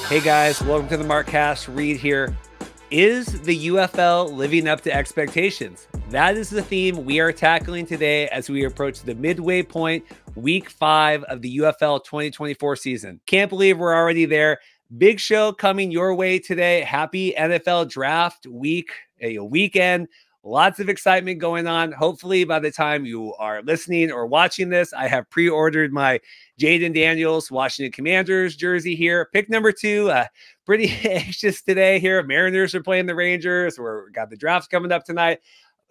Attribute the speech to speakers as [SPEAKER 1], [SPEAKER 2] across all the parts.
[SPEAKER 1] Hey guys, welcome to the Markcast. Reed here. Is the UFL living up to expectations? That is the theme we are tackling today as we approach the midway point, week 5 of the UFL 2024 season. Can't believe we're already there. Big show coming your way today. Happy NFL draft week, a weekend. Lots of excitement going on. Hopefully, by the time you are listening or watching this, I have pre-ordered my Jaden Daniels Washington Commanders jersey here. Pick number 2. Pretty anxious today here. Mariners are playing the Rangers. We've got the drafts coming up tonight.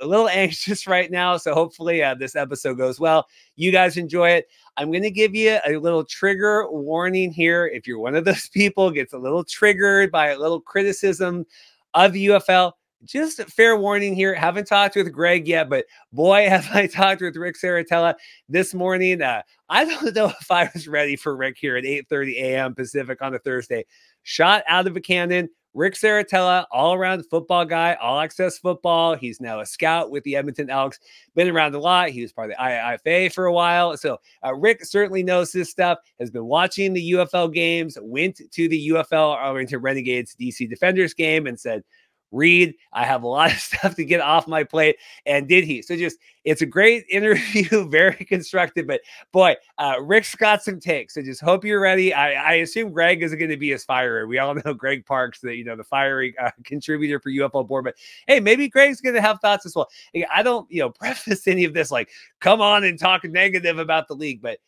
[SPEAKER 1] A little anxious right now, so hopefully this episode goes well. You guys enjoy it. I'm going to give you a little trigger warning here. If you're one of those people gets a little triggered by a little criticism of the UFL, just a fair warning here. Haven't talked with Greg yet, but boy, have I talked with Ric Serritella this morning. I don't know if I was ready for Ric here at 8:30 a.m. Pacific on a Thursday. Shot out of a cannon. Ric Serritella, all-around football guy, all-access football. He's now a scout with the Edmonton Elks. Been around a lot. He was part of the IFA for a while. So Ric certainly knows this stuff, has been watching the UFL games, went to the UFL, or into Renegades DC Defenders game and said, Reed, I have a lot of stuff to get off my plate. And did he? So just, it's a great interview, very constructive. But boy, Ric's got some takes. So just hope you're ready. I assume Greg is going to be his fiery. We all know Greg Parks, the fiery contributor for UFL board. But hey, maybe Greg's going to have thoughts as well. I don't, preface any of this like, come on and talk negative about the league. But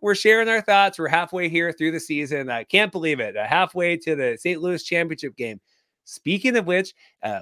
[SPEAKER 1] we're sharing our thoughts. We're halfway here through the season. I can't believe it. Halfway to the St. Louis championship game. Speaking of which,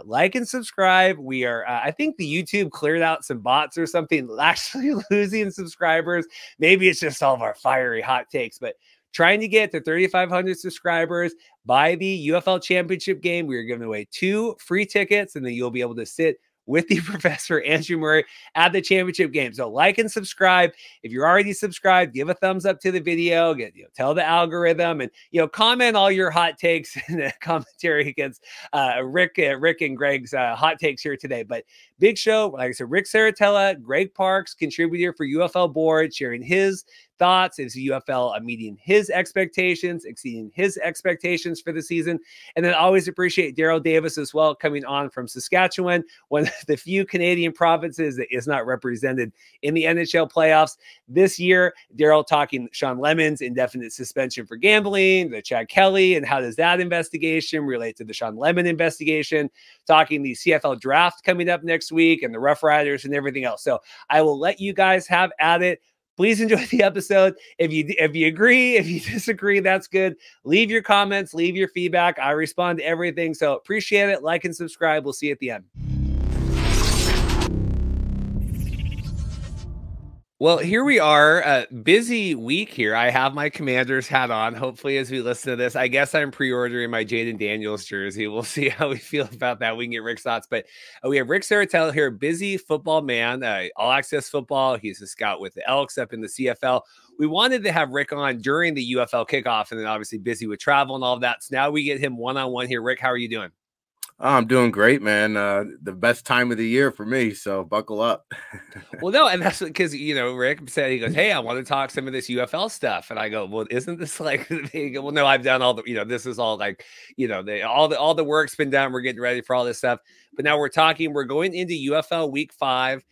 [SPEAKER 1] like and subscribe. We are, I think the YouTube cleared out some bots or something, actually losing subscribers. Maybe it's just all of our fiery hot takes, but trying to get to 3,500 subscribers by the UFL championship game. We are giving away 2 free tickets, and then you'll be able to sit with the professor Andrew Murray at the championship game. So like and subscribe. If you're already subscribed, give a thumbs up to the video, tell the algorithm, and comment all your hot takes in the commentary against Ric and Greg's hot takes here today. But big show, like I said, Ric Serritella, Greg Parks, contributor for UFL board, sharing his thoughts. Is UFL meeting his expectations, exceeding his expectations for the season? And then always appreciate Darrell Davis as well, coming on from Saskatchewan, one of the few Canadian provinces that is not represented in the NHL playoffs this year. Darrell talking Shawn Lemon's indefinite suspension for gambling, the Chad Kelly, and how does that investigation relate to the Shawn Lemon investigation, talking the CFL draft coming up next week and the Rough Riders and everything else. So I will let you guys have at it. Please enjoy the episode. If you agree, if you disagree, that's good. Leave your comments, leave your feedback. I respond to everything. So appreciate it. Like and subscribe. We'll see you at the end. Well, here we are, busy week here. I have my Commanders hat on. Hopefully, as we listen to this, I guess I'm pre-ordering my Jaden Daniels jersey. We'll see how we feel about that. We can get Ric's thoughts, but we have Ric Serritella here, busy football man, all-access football. He's a scout with the Elks up in the CFL. We wanted to have Ric on during the UFL kickoff, and then obviously busy with travel and all of that. So now we get him one-on-one here. Ric, how are you doing?
[SPEAKER 2] I'm doing great, man. The best time of the year for me, so buckle up.
[SPEAKER 1] Well, no, and that's because, Ric said, he goes, hey, I want to talk some of this UFL stuff. And I go, well, isn't this like, well, no, I've done all the, this is all like, all the work's been done. We're getting ready for all this stuff. But now we're going into UFL week 5.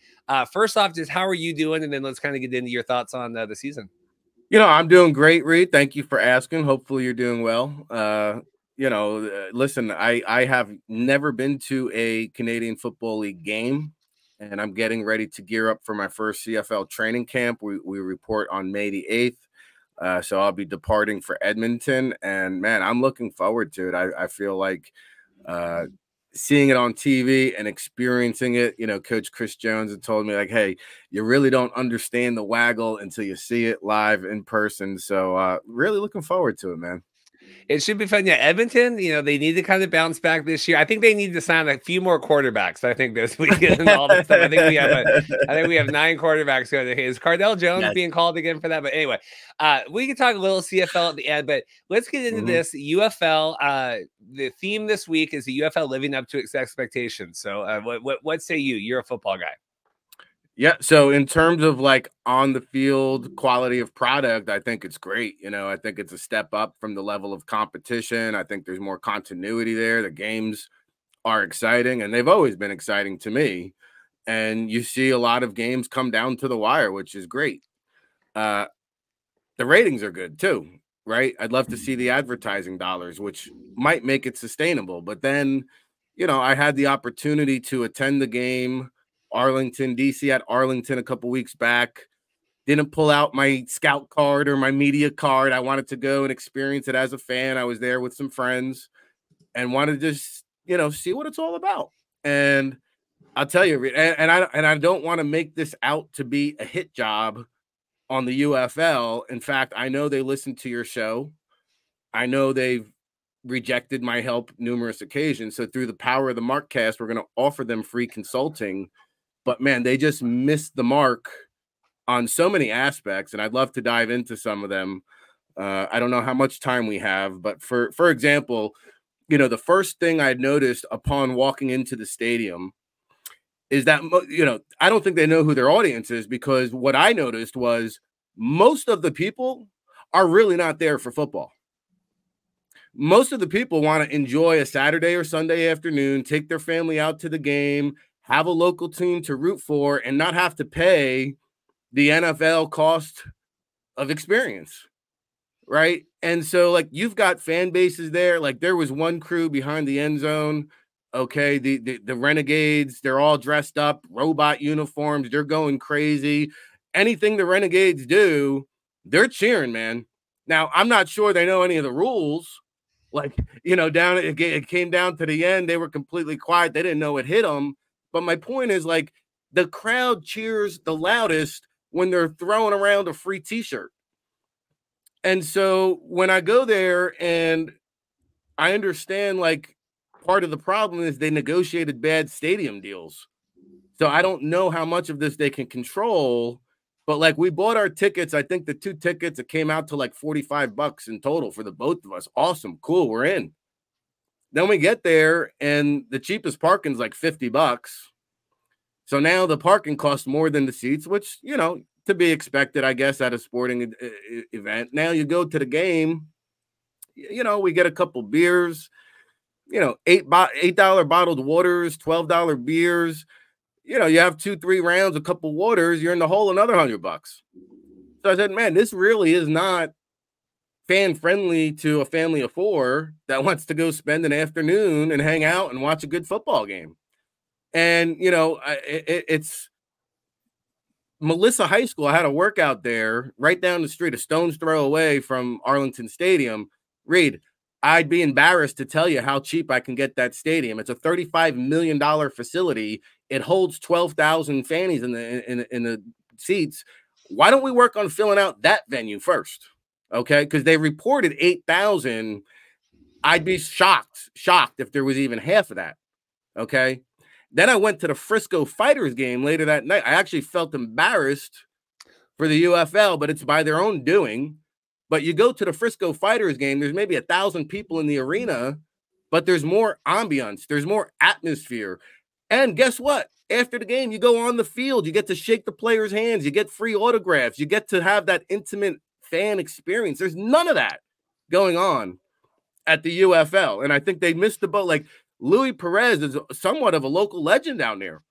[SPEAKER 1] First off, just how are you doing? And then let's kind of get into your thoughts on the season.
[SPEAKER 2] I'm doing great, Reed. Thank you for asking. Hopefully you're doing well. Listen, I have never been to a Canadian Football League game, and I'm getting ready to gear up for my first CFL training camp. We report on May the 8th, so I'll be departing for Edmonton, and man, I'm looking forward to it. I feel like seeing it on TV and experiencing it. Coach Chris Jones had told me, like, hey, you really don't understand the waggle until you see it live in person. So really looking forward to it, man.
[SPEAKER 1] It should be fun. Yeah, Edmonton, they need to kind of bounce back this year. I think they need to sign a few more quarterbacks. I think this week and all that stuff. I think we have 9 quarterbacks going. Is Cardell Jones being called again for that? But anyway, we can talk a little CFL at the end, but let's get into this UFL. The theme this week is the UFL living up to its expectations. So what say you? You're a football guy.
[SPEAKER 2] Yeah, so in terms of like on the field quality of product, I think it's great. You know, I think it's a step up from the level of competition. I think there's more continuity there. The games are exciting, and they've always been exciting to me. And you see a lot of games come down to the wire, which is great. Uh, the ratings are good too, right? I'd love to see the advertising dollars, which might make it sustainable. But then, you know, I had the opportunity to attend the game, Arlington, DC at Arlington a couple weeks back. Didn't pull out my scout card or my media card. I wanted to go and experience it as a fan. I was there with some friends and wanted to just, you know, see what it's all about. And I'll tell you, and I don't want to make this out to be a hit job on the UFL. In fact, I know they listen to your show. I know they've rejected my help numerous occasions. So through the power of the Markcast, we're going to offer them free consulting. But man, they just missed the mark on so many aspects, and I'd love to dive into some of them. I don't know how much time we have, but for example, you know, the first thing I noticed upon walking into the stadium is that, you know, I don't think they know who their audience is, because what I noticed was most of the people are really not there for football. Most of the people want to enjoy a Saturday or Sunday afternoon, take their family out to the game, have a local team to root for, and not have to pay the NFL cost of experience, right? And so, like, you've got fan bases there. Like, there was one crew behind the end zone. Okay, the Renegades, they're all dressed up, robot uniforms, they're going crazy. Anything the Renegades do, they're cheering, man. Now, I'm not sure they know any of the rules. Like, you know, it came down to the end, they were completely quiet. They didn't know it hit them. But my point is, like, the crowd cheers the loudest when they're throwing around a free t-shirt. And so when I go there, and I understand, like, part of the problem is they negotiated bad stadium deals. So I don't know how much of this they can control, but like, we bought our tickets. I think the 2 tickets, it came out to like $45 in total for the both of us. Awesome. Cool. We're in. Then we get there and the cheapest parking is like $50. So now the parking costs more than the seats, which, you know, to be expected, I guess, at a sporting event. Now you go to the game, you know, we get a couple beers, you know, $8 bottled waters, $12 beers. You know, you have 2-3 rounds, a couple waters, you're in the hole another $100. So I said, man, this really is not fan friendly to a family of 4 that wants to go spend an afternoon and hang out and watch a good football game. And, you know, it's Melissa High School. I had a workout there right down the street, a stone's throw away from Arlington Stadium. Reed, I'd be embarrassed to tell you how cheap I can get that stadium. It's a $35 million facility. It holds 12,000 fannies in the seats. Why don't we work on filling out that venue first? Okay, because they reported 8,000. I'd be shocked if there was even half of that. Okay. Then I went to the Frisco Fighters game later that night. I actually felt embarrassed for the UFL, but it's by their own doing. But you go to the Frisco Fighters game, there's maybe 1,000 people in the arena, but there's more ambiance, there's more atmosphere. And guess what? After the game, you go on the field, you get to shake the players' hands, you get free autographs, you get to have that intimate fan experience. There's none of that going on at the UFL. And I think they missed the boat. Like, Louis Perez is somewhat of a local legend down there.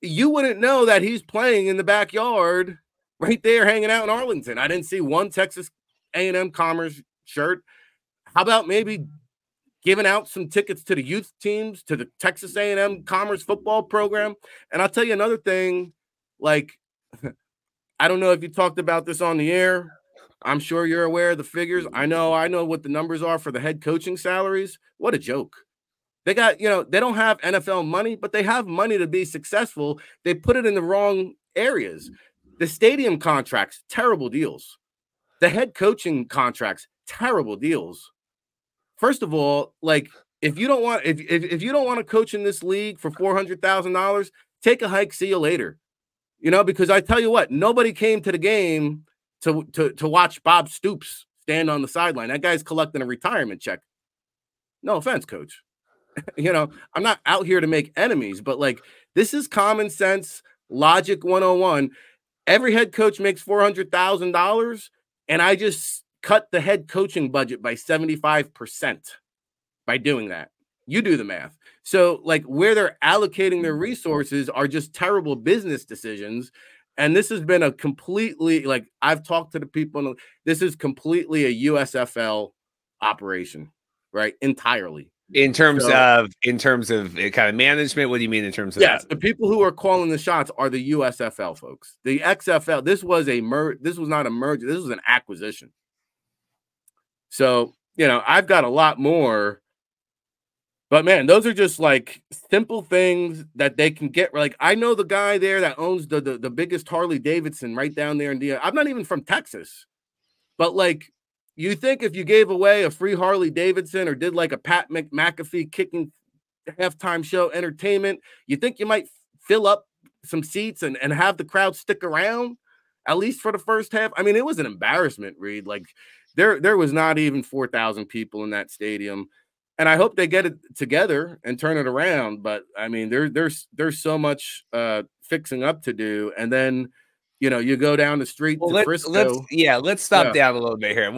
[SPEAKER 2] You wouldn't know that he's playing in the backyard right there hanging out in Arlington. I didn't see one Texas A&M Commerce shirt. How about maybe giving out some tickets to the youth teams, to the Texas A&M Commerce football program? And I'll tell you another thing, like, I don't know if you talked about this on the air. I'm sure you're aware of the figures. I know what the numbers are for the head coaching salaries. What a joke. They got, you know, they don't have NFL money, but they have money to be successful. They put it in the wrong areas. The stadium contracts, terrible deals. The head coaching contracts, terrible deals. First of all, like, if you don't want if you don't want to coach in this league for $400,000, take a hike. See you later. You know, because I tell you what, nobody came to the game to watch Bob Stoops stand on the sideline. That guy's collecting a retirement check. No offense, coach. You know, I'm not out here to make enemies, but like, this is common sense. Logic 101. Every head coach makes $400,000, and I just cut the head coaching budget by 75% by doing that. You do the math. So, like, where they're allocating their resources are just terrible business decisions. And this has been a completely, like, I've talked to the people, this is completely a USFL operation, right? Entirely.
[SPEAKER 1] In terms
[SPEAKER 2] So,
[SPEAKER 1] of kind of management, what do you mean in terms of
[SPEAKER 2] yes,
[SPEAKER 1] that?
[SPEAKER 2] the people who are calling the shots are the USFL folks. The XFL, this was not a merger, this was an acquisition. So, I've got a lot more, but man, those are just like simple things that they can get. Like, I know the guy there that owns the biggest Harley Davidson right down there in I'm not even from Texas, but like, you think if you gave away a free Harley Davidson or did like a Pat McAfee kicking halftime show entertainment, you think you might fill up some seats and have the crowd stick around at least for the first half? I mean, it was an embarrassment, Reed. Like, there was not even 4,000 people in that stadium. And I hope they get it together and turn it around. But I mean, there's so much fixing up to do. And then, you go down the street to Frisco.
[SPEAKER 1] Let's stop down a little bit here.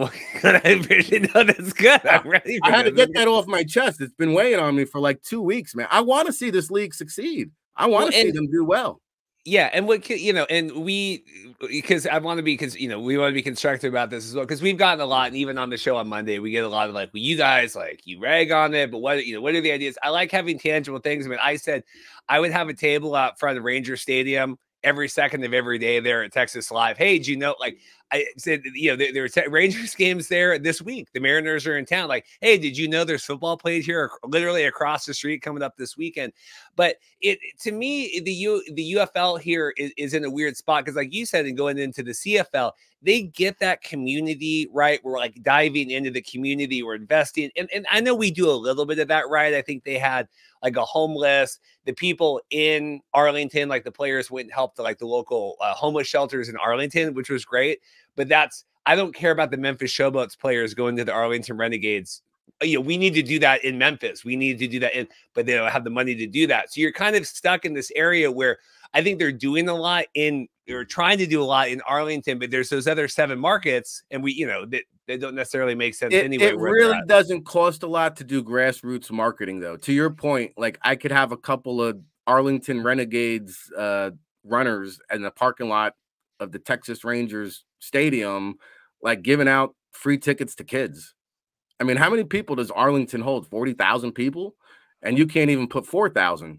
[SPEAKER 1] I really know that's good. I'm ready.
[SPEAKER 2] I had to get that off my chest. It's been weighing on me for like 2 weeks, man. I want to see this league succeed. I want to see them do well.
[SPEAKER 1] Yeah, and because I want to be, we want to be constructive about this as well, because we've gotten a lot, and even on the show on Monday, we get a lot of like, well, you guys, like, you rag on it, but what are the ideas? I like having tangible things. I mean, I said I would have a table out front of Ranger Stadium every second of every day there at Texas Live. Hey, do you know, like, I said, there were Rangers games there this week. The Mariners are in town. Like, hey, did you know there's football played here literally across the street coming up this weekend? But to me, the UFL here is in a weird spot because, like you said, and going into the CFL, they get that community, right? We're like diving into the community, we're investing. And I know we do a little bit of that, right? I think they had like a homeless, the people in Arlington, like the players went and helped like the local homeless shelters in Arlington, which was great. But I don't care about the Memphis Showboats players going to the Arlington Renegades. We need to do that in Memphis. We need to do that but they don't have the money to do that. So you're kind of stuck in this area where I think they're doing a lot they're trying to do a lot in Arlington, but there's those other 7 markets, and they don't necessarily make sense anyway.
[SPEAKER 2] It really doesn't cost a lot to do grassroots marketing, though. To your point, like, I could have a couple of Arlington Renegades runners in the parking lot of the Texas Rangers stadium, like, giving out free tickets to kids. I mean, how many people does Arlington hold? 40,000 people, and you can't even put 4,000.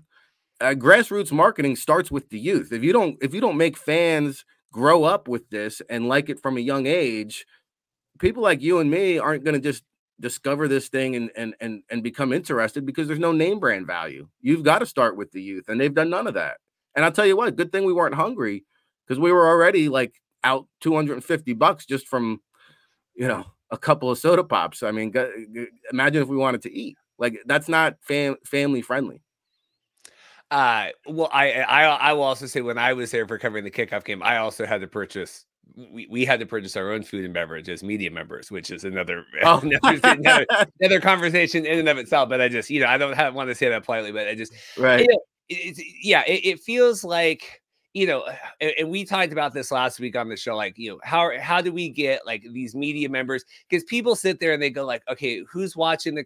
[SPEAKER 2] Grassroots marketing starts with the youth. If you don't make fans grow up with this and like it from a young age, people like you and me aren't going to just discover this thing and become interested because there's no name brand value. You've got to start with the youth, and they've done none of that. And I'll tell you what, good thing we weren't hungry, because we were already like out $250 just from, a couple of soda pops. I mean, imagine if we wanted to eat. Like, that's not family friendly.
[SPEAKER 1] Well, I will also say, when I was there for covering the kickoff game, I also had to purchase. We had to purchase our own food and beverage as media members, which is another conversation in and of itself. But I just, I don't want to say that politely, but I just,
[SPEAKER 2] right.
[SPEAKER 1] It feels like, and we talked about this last week on the show, like, how do we get like these media members? Because people sit there and they go like, okay, who's watching the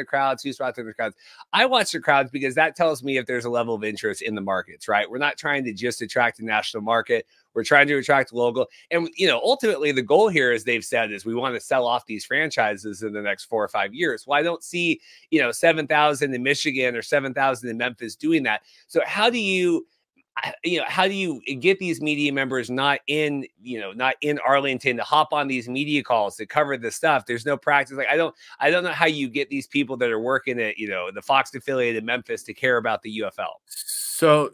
[SPEAKER 1] crowds? Who's watching the crowds? I watch the crowds because that tells me if there's a level of interest in the markets, right? We're not trying to just attract the national market. We're trying to attract local. And, ultimately the goal here, as they've said, is we want to sell off these franchises in the next 4 or 5 years. Well, I don't see, 7,000 in Michigan or 7,000 in Memphis doing that. So how do you get these media members not in Arlington to hop on these media calls to cover this stuff? There's no practice. Like, I don't know how you get these people that are working at, the Fox affiliate in Memphis to care about the UFL.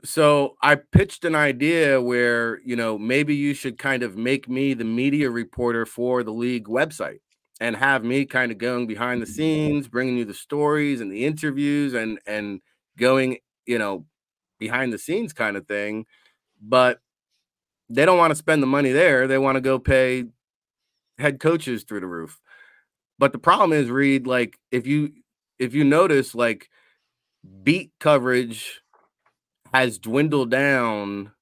[SPEAKER 2] So I pitched an idea where, maybe you should kind of make me the media reporter for the league website and have me kind of going behind the scenes, bringing you the stories and the interviews and going, behind the scenes kind of thing. But they don't want to spend the money there. They want to go pay head coaches through the roof. But the problem is, Reed, like, if you notice, like, beat coverage has dwindled down.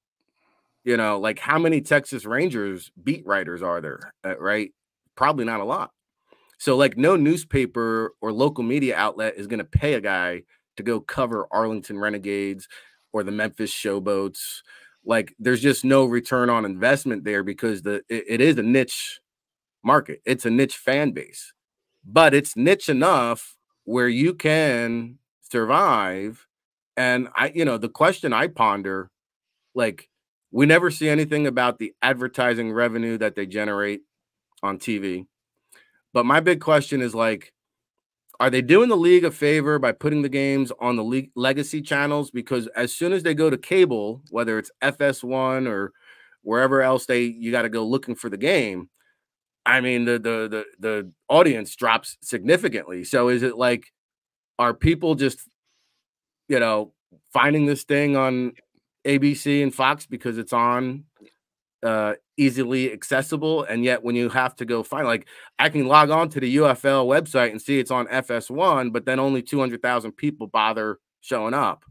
[SPEAKER 2] You know, like how many Texas Rangers beat writers are there, right? Probably not a lot. So like no newspaper or local media outlet is going to pay a guy to go cover Arlington Renegades or the Memphis Showboats. Like there's just no return on investment there because it is a niche market. It's a niche fan base, but it's niche enough where you can survive. And the question I ponder, like, we never see anything about the advertising revenue that they generate on TV. But my big question is like, are they doing the league a favor by putting the games on the league legacy channels? Because as soon as they go to cable, whether it's FS1 or wherever else you got to go looking for the game, I mean, the audience drops significantly. So is it like, are people just, finding this thing on ABC and Fox because it's on easily accessible, and yet when you have to go find, like, I can log on to the UFL website and see it's on FS1, but then only 200,000 people bother showing up.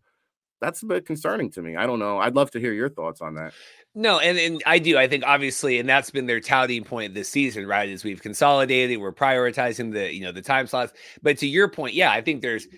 [SPEAKER 2] That's a bit concerning to me. I don't know. I'd love to hear your thoughts on that.
[SPEAKER 1] No, and I do. I think obviously, and that's been their touting point this season, right? Is we've consolidated, we're prioritizing the time slots. But to your point, yeah, I think there's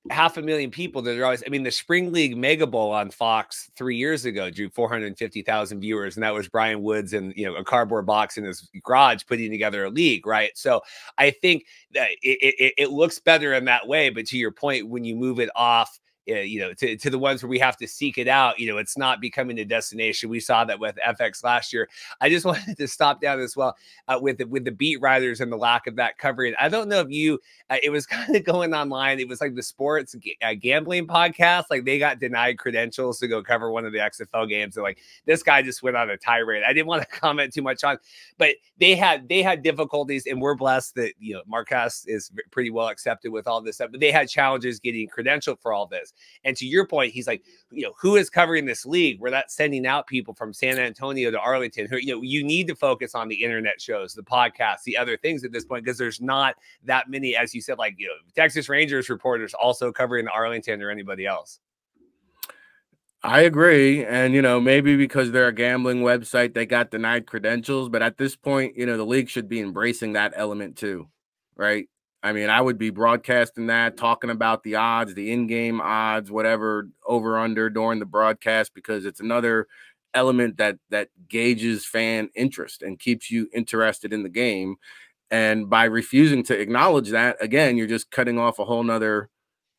[SPEAKER 1] 500,000 people that are always. I mean, the Spring League Mega Bowl on Fox 3 years ago drew 450,000 viewers, and that was Brian Woods and a cardboard box in his garage putting together a league, right? So I think that it looks better in that way. But to your point, when you move it off, to the ones where we have to seek it out, it's not becoming a destination. We saw that with FX last year. I just wanted to stop down as well with the beat writers and the lack of that covering. I don't know if it was kind of going online. It was like the sports gambling podcast. Like they got denied credentials to go cover one of the XFL games. And like this guy just went on a tirade. I didn't want to comment too much on, but they had difficulties, and we're blessed that, Marcus is pretty well accepted with all this stuff, but they had challenges getting credentialed for all this. And to your point, he's like, who is covering this league? We're not sending out people from San Antonio to Arlington. Who, you need to focus on the internet shows, the podcasts, the other things at this point, because there's not that many, as you said, like, Texas Rangers reporters also covering Arlington or anybody else.
[SPEAKER 2] I agree. And, maybe because they're a gambling website, they got denied credentials. But at this point, the league should be embracing that element too, right? I mean, I would be broadcasting that, talking about the odds, the in-game odds, whatever, over under during the broadcast, because it's another element that gauges fan interest and keeps you interested in the game. And by refusing to acknowledge that, again, you're just cutting off a whole nother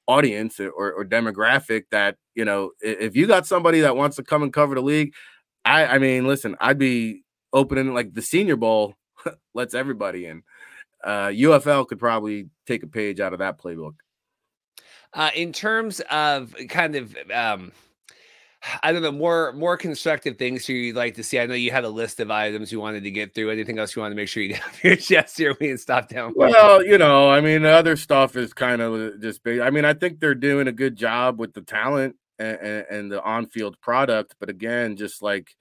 [SPEAKER 2] audience or demographic that, if you got somebody that wants to come and cover the league, I mean, listen, I'd be opening like the Senior Bowl, lets everybody in. UFL could probably take a page out of that playbook.
[SPEAKER 1] In terms of kind of, I don't know, more constructive things you'd like to see. I know you had a list of items you wanted to get through. Anything else you want to make sure you get off your chest here? We can stop down.
[SPEAKER 2] Well, I mean, the other stuff is kind of just big. I mean, I think they're doing a good job with the talent and the on-field product. But again, just like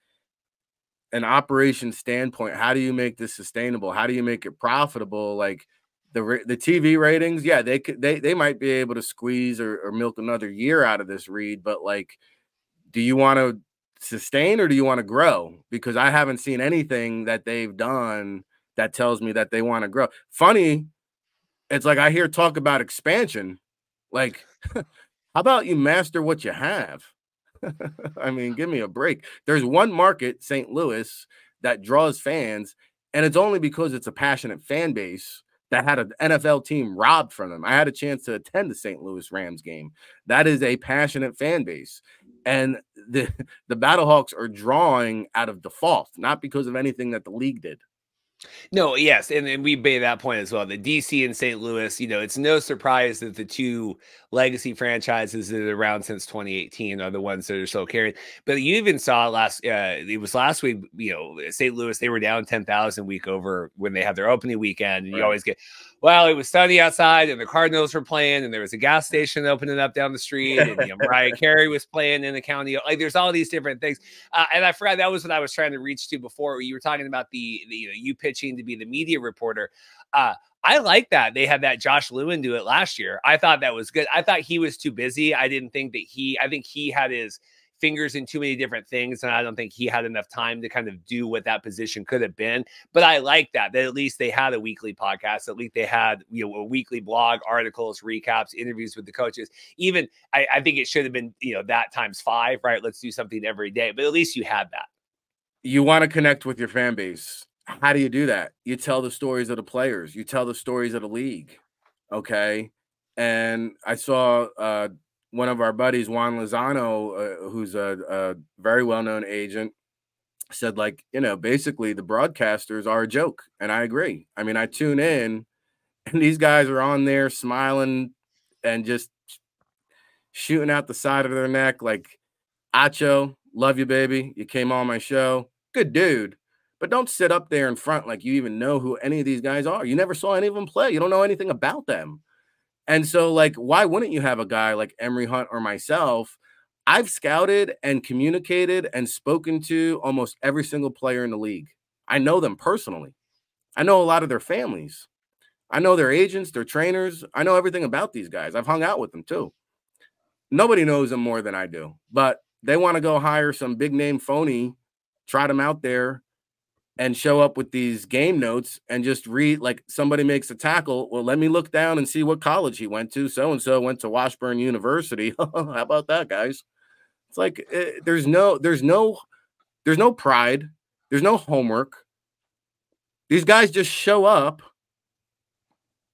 [SPEAKER 2] an operation standpoint, how do you make this sustainable? How do you make it profitable? Like the TV ratings, yeah, they might be able to squeeze or milk another year out of this, Reed. But like, do you want to sustain or do you want to grow? Because I haven't seen anything that they've done that tells me that they want to grow. Funny, it's like I hear talk about expansion. Like, how about you master what you have? I mean, give me a break. There's one market, St. Louis, that draws fans, and it's only because it's a passionate fan base that had an NFL team robbed from them. I had a chance to attend the St. Louis Rams game. That is a passionate fan base. And the Battlehawks are drawing out of default, not because of anything that the league did.
[SPEAKER 1] No, yes, and we made that point as well. The DC and St. Louis, it's no surprise that the two legacy franchises that are around since 2018 are the ones that are still carrying. But you even saw it was last week, St. Louis, they were down 10,000 week over when they had their opening weekend. And you always get, well, it was sunny outside and the Cardinals were playing and there was a gas station opening up down the street and Mariah Carey was playing in the county. Like there's all these different things. And I forgot that was what I was trying to reach to before. You were talking about you pitching to be the media reporter. I like that. They had that Josh Lewin do it last year. I thought that was good. I thought he was too busy. I didn't think that I think he had his fingers in too many different things, and I don't think he had enough time to kind of do what that position could have been. But I like that at least they had a weekly podcast, at least they had, you know, a weekly blog, articles, recaps, interviews with the coaches. Even I think it should have been, you know, that times 5, right? Let's do something every day, but at least you had that.
[SPEAKER 2] You want to connect with your fan base. How do you do that? You tell the stories of the players. You tell the stories of the league. Okay. And I saw one of our buddies, Juan Lozano, who's a very well-known agent, said, like, you know, basically the broadcasters are a joke. And I agree. I mean, I tune in and these guys are on there smiling and just shooting out the side of their neck like, Acho, love you, baby. You came on my show. Good dude. But don't sit up there in front like you even know who any of these guys are. You never saw any of them play. You don't know anything about them. And so, like, why wouldn't you have a guy like Emery Hunt or myself? I've scouted and communicated and spoken to almost every single player in the league. I know them personally. I know a lot of their families. I know their agents, their trainers. I know everything about these guys. I've hung out with them too. Nobody knows them more than I do. But they want to go hire some big name phony, trot them out there, and show up with these game notes and just read, like, somebody makes a tackle. Well, let me look down and see what college he went to. So-and-so went to Washburn University. How about that, guys? It's like, there's no pride. There's no homework. These guys just show up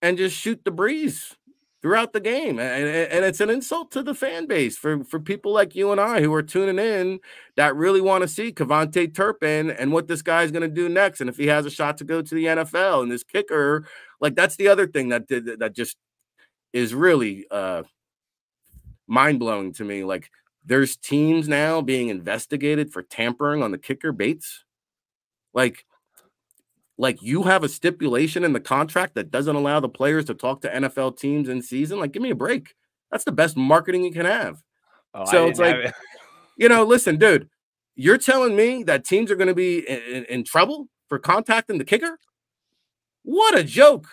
[SPEAKER 2] and just shoot the breeze throughout the game. And it's an insult to the fan base for people like you and I who are tuning in that really want to see Kevontae Turpin and what this guy's going to do next. And if he has a shot to go to the NFL, and this kicker, like, that's the other thing that just is really mind blowing to me. Like, there's teams now being investigated for tampering on the kicker Bates. Like you have a stipulation in the contract that doesn't allow the players to talk to NFL teams in season. Like, give me a break. That's the best marketing you can have.
[SPEAKER 1] Oh,
[SPEAKER 2] so it's like, you know, listen, dude, you're telling me that teams are going to be in trouble for contacting the kicker? What a joke.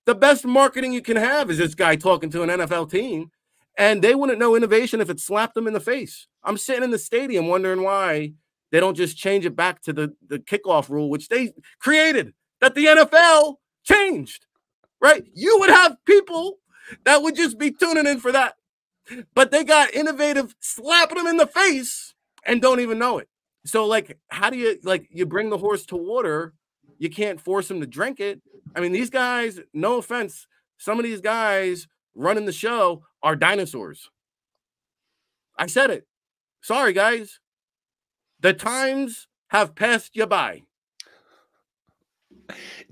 [SPEAKER 2] The best marketing you can have is this guy talking to an NFL team, and they wouldn't know innovation if it slapped them in the face. I'm sitting in the stadium wondering why they don't just change it back to the kickoff rule, which they created, that the NFL changed, right? You would have people that would just be tuning in for that. But they got innovative, slapping them in the face and don't even know it. So, like, how do you, like, you bring the horse to water, you can't force him to drink it. I mean, these guys, no offense, some of these guys running the show are dinosaurs. I said it. Sorry, guys. The times have passed you by.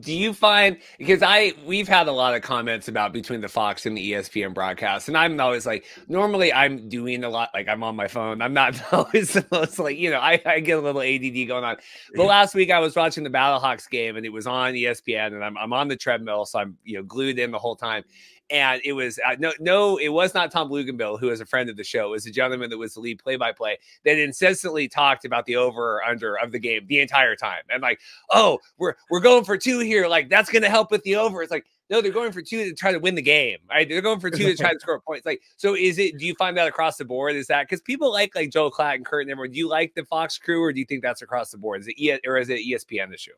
[SPEAKER 1] Do you find, because we've had a lot of comments about between the Fox and the ESPN broadcast, and I'm always like, normally I'm doing a lot, like I'm on my phone. I'm not always the most, like, you know, I get a little ADD going on. But last week I was watching the Battlehawks game and it was on ESPN, and I'm on the treadmill, so I'm, you know, glued in the whole time. And it was it was not Tom Blugenbill, who is a friend of the show. It was a gentleman that was the lead play-by-play that incessantly talked about the over or under of the game the entire time. And like, oh, we're going for 2 here. Like, that's going to help with the over. It's like, no, they're going for 2 to try to win the game. Right? They're going for 2 to try to score points. Like, so do you find that across the board? Is that because people like Joe Klatt and Kurt and everyone? Do you like the Fox crew, or do you think that's across the board? Is it ESPN issue?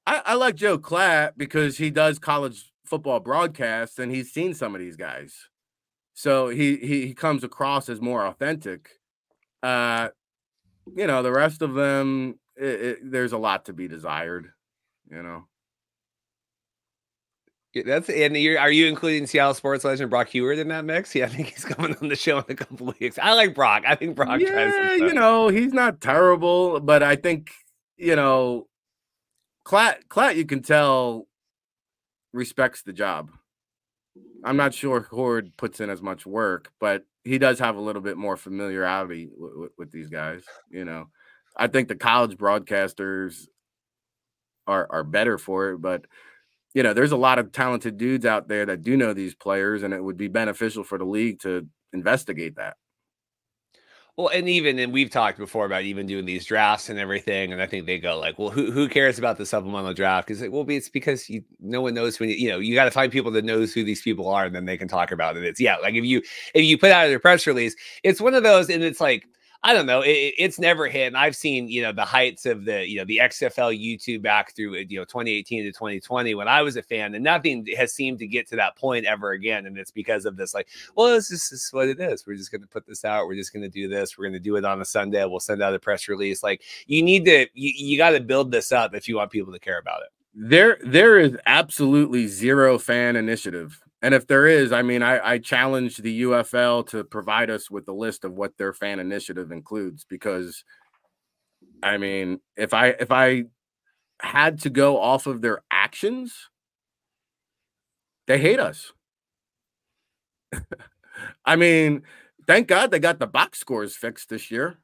[SPEAKER 2] I like Joe Klatt because he does college football broadcasts and he's seen some of these guys, so he comes across as more authentic. You know, the rest of them, there's a lot to be desired, you know.
[SPEAKER 1] Are you including Seattle sports legend Brock Heward in that mix? Yeah, I think he's coming on the show in a couple of weeks. I like Brock. I think Brock tries some stuff.
[SPEAKER 2] You know, he's not terrible, but I think, you know, Klatt, you can tell, respects the job. I'm not sure Horde puts in as much work, but he does have a little bit more familiarity with these guys. You know, I think the college broadcasters are better for it, but you know, there's a lot of talented dudes out there that do know these players, and it would be beneficial for the league to investigate that.
[SPEAKER 1] Well, and we've talked before about even doing these drafts and everything, and I think they go like, well, who cares about the supplemental draft? Because it's because no one knows when you got to find people that knows who these people are, and then they can talk about it. It's like if you put out a press release, it's one of those, and it's like, I don't know. It's never hit. And I've seen, the heights of the XFL YouTube back through, 2018 to 2020 when I was a fan, and nothing has seemed to get to that point ever again. And it's because of this, like, well, this is what it is. We're just going to put this out. We're just going to do this. We're going to do it on a Sunday. We'll send out a press release. Like, you got to build this up if you want people to care about it.
[SPEAKER 2] There is absolutely zero fan initiative. And if there is, I mean, I challenge the UFL to provide us with a list of what their fan initiative includes, because I mean, if I had to go off of their actions, they hate us. I mean, thank God they got the box scores fixed this year.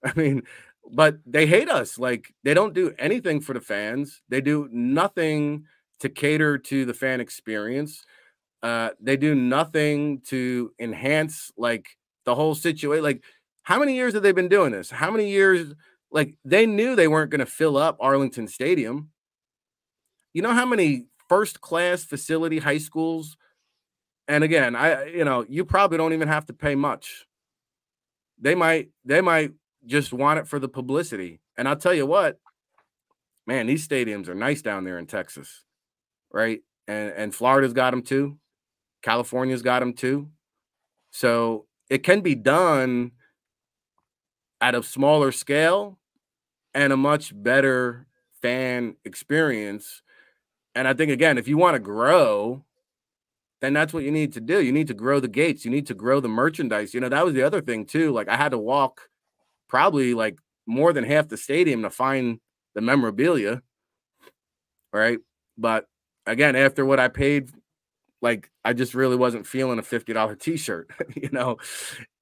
[SPEAKER 2] I mean, but they hate us. Like, they don't do anything for the fans. They do nothing to cater to the fan experience. They do nothing to enhance like the whole situation. Like, how many years have they been doing this? How many years? Like, they knew they weren't going to fill up Arlington Stadium. You know how many first-class facility high schools? And again, you probably don't even have to pay much. They might just want it for the publicity. And I'll tell you what, man, these stadiums are nice down there in Texas, right? And Florida's got them too. California's got them too. So it can be done at a smaller scale and a much better fan experience. And I think, again, if you want to grow, then that's what you need to do. You need to grow the gates. You need to grow the merchandise. That was the other thing too. Like, I had to walk probably like more than half the stadium to find the memorabilia, right? But again, after what I paid, like, I just really wasn't feeling a $50 t-shirt,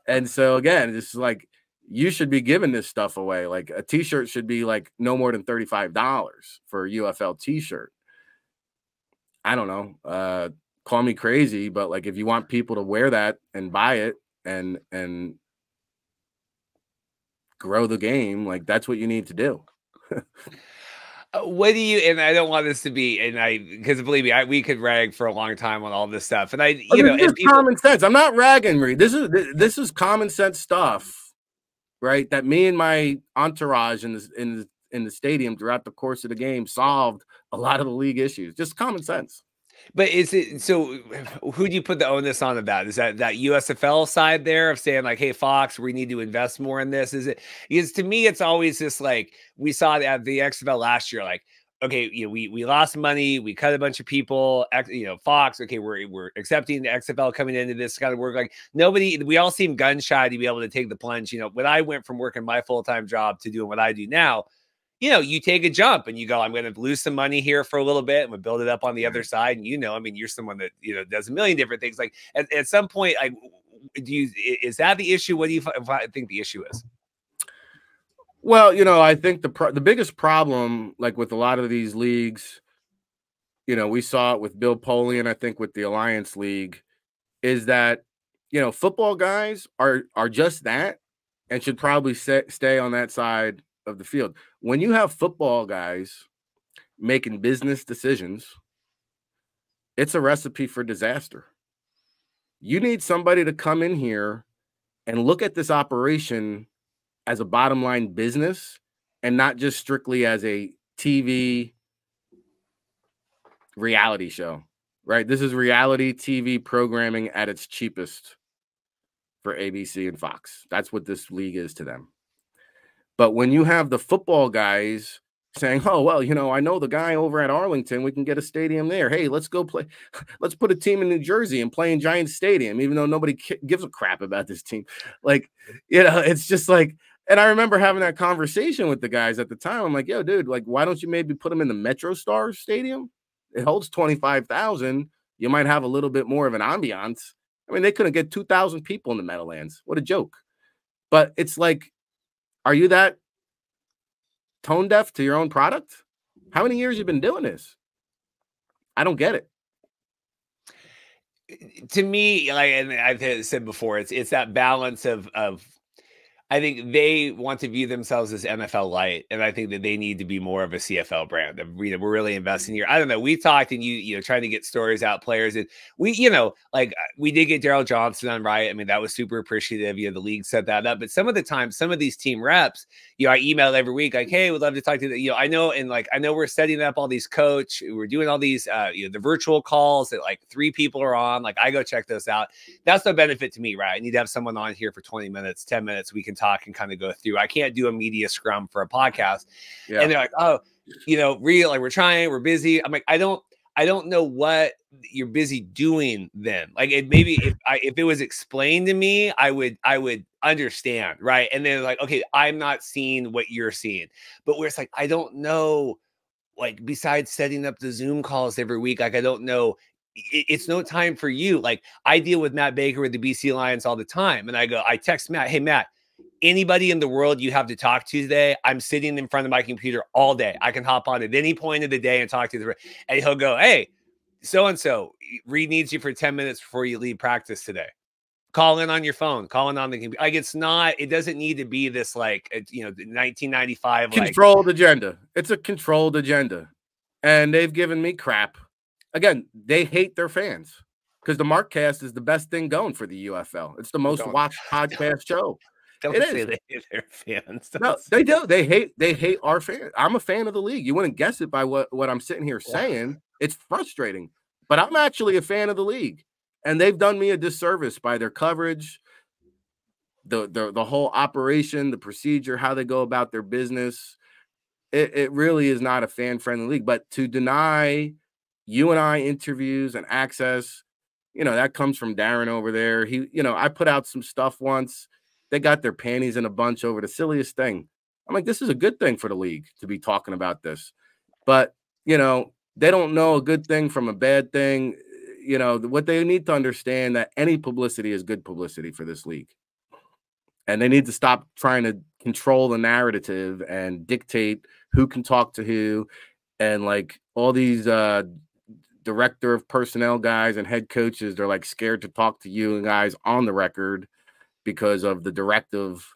[SPEAKER 2] And so again, it's like, you should be giving this stuff away. Like, a t-shirt should be like no more than $35 for a UFL t-shirt. I don't know. Call me crazy, but like, if you want people to wear that and buy it and grow the game, like, that's what you need to do.
[SPEAKER 1] What do you, and I don't want this to be, because believe me, we could rag for a long time on all this stuff. And
[SPEAKER 2] it's common sense. I'm not ragging, Reed. This is common sense stuff, right? That me and my entourage in the stadium throughout the course of the game solved a lot of the league issues. Just common sense.
[SPEAKER 1] But is it, so who do you put the onus on of that? Is that USFL side there of saying like, hey, Fox, we need to invest more in this? Is it, because to me, it's always just like, we saw that at the XFL last year, like, okay, we lost money, we cut a bunch of people, Fox, okay, we're accepting the XFL coming into this kind of work. Like, we all seem gun shy to be able to take the plunge. When I went from working my full-time job to doing what I do now, you take a jump and you go, I'm going to lose some money here for a little bit and we build it up on the other side. And, you're someone that, does a million different things. Like, at some point, like, is that the issue? What do you think the issue is?
[SPEAKER 2] Well, I think the biggest problem, like with a lot of these leagues, we saw it with Bill Polian, I think with the Alliance League, is that, football guys are just that and should probably stay on that side of the field. When you have football guys making business decisions, it's a recipe for disaster. You need somebody to come in here and look at this operation as a bottom line business and not just strictly as a TV reality show, right? This is reality TV programming at its cheapest for ABC and Fox. That's what this league is to them. But when you have the football guys saying, oh, well, I know the guy over at Arlington, we can get a stadium there. Hey, let's go play. Let's put a team in New Jersey and play in Giant Stadium, even though nobody gives a crap about this team. Like, it's just like, and I remember having that conversation with the guys at the time. I'm like, yo, dude, like, why don't you maybe put them in the MetroStar Stadium? It holds 25,000. You might have a little bit more of an ambiance. I mean, they couldn't get 2,000 people in the Meadowlands. What a joke. But it's like, are you that tone deaf to your own product? How many years have you been doing this? I don't get it.
[SPEAKER 1] To me, like, and I've said before, it's that balance of I think they want to view themselves as NFL light, and I think that they need to be more of a CFL brand. We're really investing here. I don't know. We talked, and you know, trying to get stories out, players, and we, you know, like we did get Darrell Johnson on, right? I mean, that was super appreciative. You know, the league set that up, but some of the time, some of these team reps, you know, I email every week, like, hey, we'd love to talk to you know, I know, and like I know we're setting up all these coach, we're doing all these, you know, the virtual calls that like 3 people are on. Like I go check those out. That's the benefit to me, right? I need to have someone on here for 20 minutes, 10 minutes. We can talk and kind of go through. I can't do a media scrum for a podcast.
[SPEAKER 2] Yeah.
[SPEAKER 1] And they're like, oh, you know, real, like we're trying, we're busy. I'm like, I don't know what you're busy doing then. Like it maybe if it was explained to me, I would understand, right? And then like, okay, I'm not seeing what you're seeing. But where it's like, I don't know, like besides setting up the Zoom calls every week, like I don't know, it's no time for you. Like I deal with Matt Baker with the BC Lions all the time. And I text Matt, hey Matt, anybody in the world you have to talk to today, I'm sitting in front of my computer all day. I can hop on at any point of the day and talk to the, and he'll go, hey, so-and-so, Reed needs you for 10 minutes before you leave practice today. Call in on your phone, call in on the computer. Like it's not, it doesn't need to be this like, you know, 1995
[SPEAKER 2] controlled agenda. It's a controlled agenda. And they've given me crap. Again, they hate their fans because the Markcast is the best thing going for the UFL. It's the most watched podcast show.
[SPEAKER 1] Don't
[SPEAKER 2] it
[SPEAKER 1] say
[SPEAKER 2] is.
[SPEAKER 1] they hate their fans.
[SPEAKER 2] No, they do. They hate our fans. I'm a fan of the league. You wouldn't guess it by what I'm sitting here saying. It's frustrating, but I'm actually a fan of the league, and they've done me a disservice by their coverage, the whole operation, the procedure, how they go about their business. It really is not a fan-friendly league. But to deny you and I interviews and access, you know, that comes from Darren over there. He, you know, I put out some stuff once. They got their panties in a bunch over the silliest thing. I'm like, this is a good thing for the league to be talking about this. But, you know, they don't know a good thing from a bad thing. You know, what they need to understand that any publicity is good publicity for this league. And they need to stop trying to control the narrative and dictate who can talk to who. And like all these director of personnel guys and head coaches, they're like scared to talk to you guys on the record because of the directive.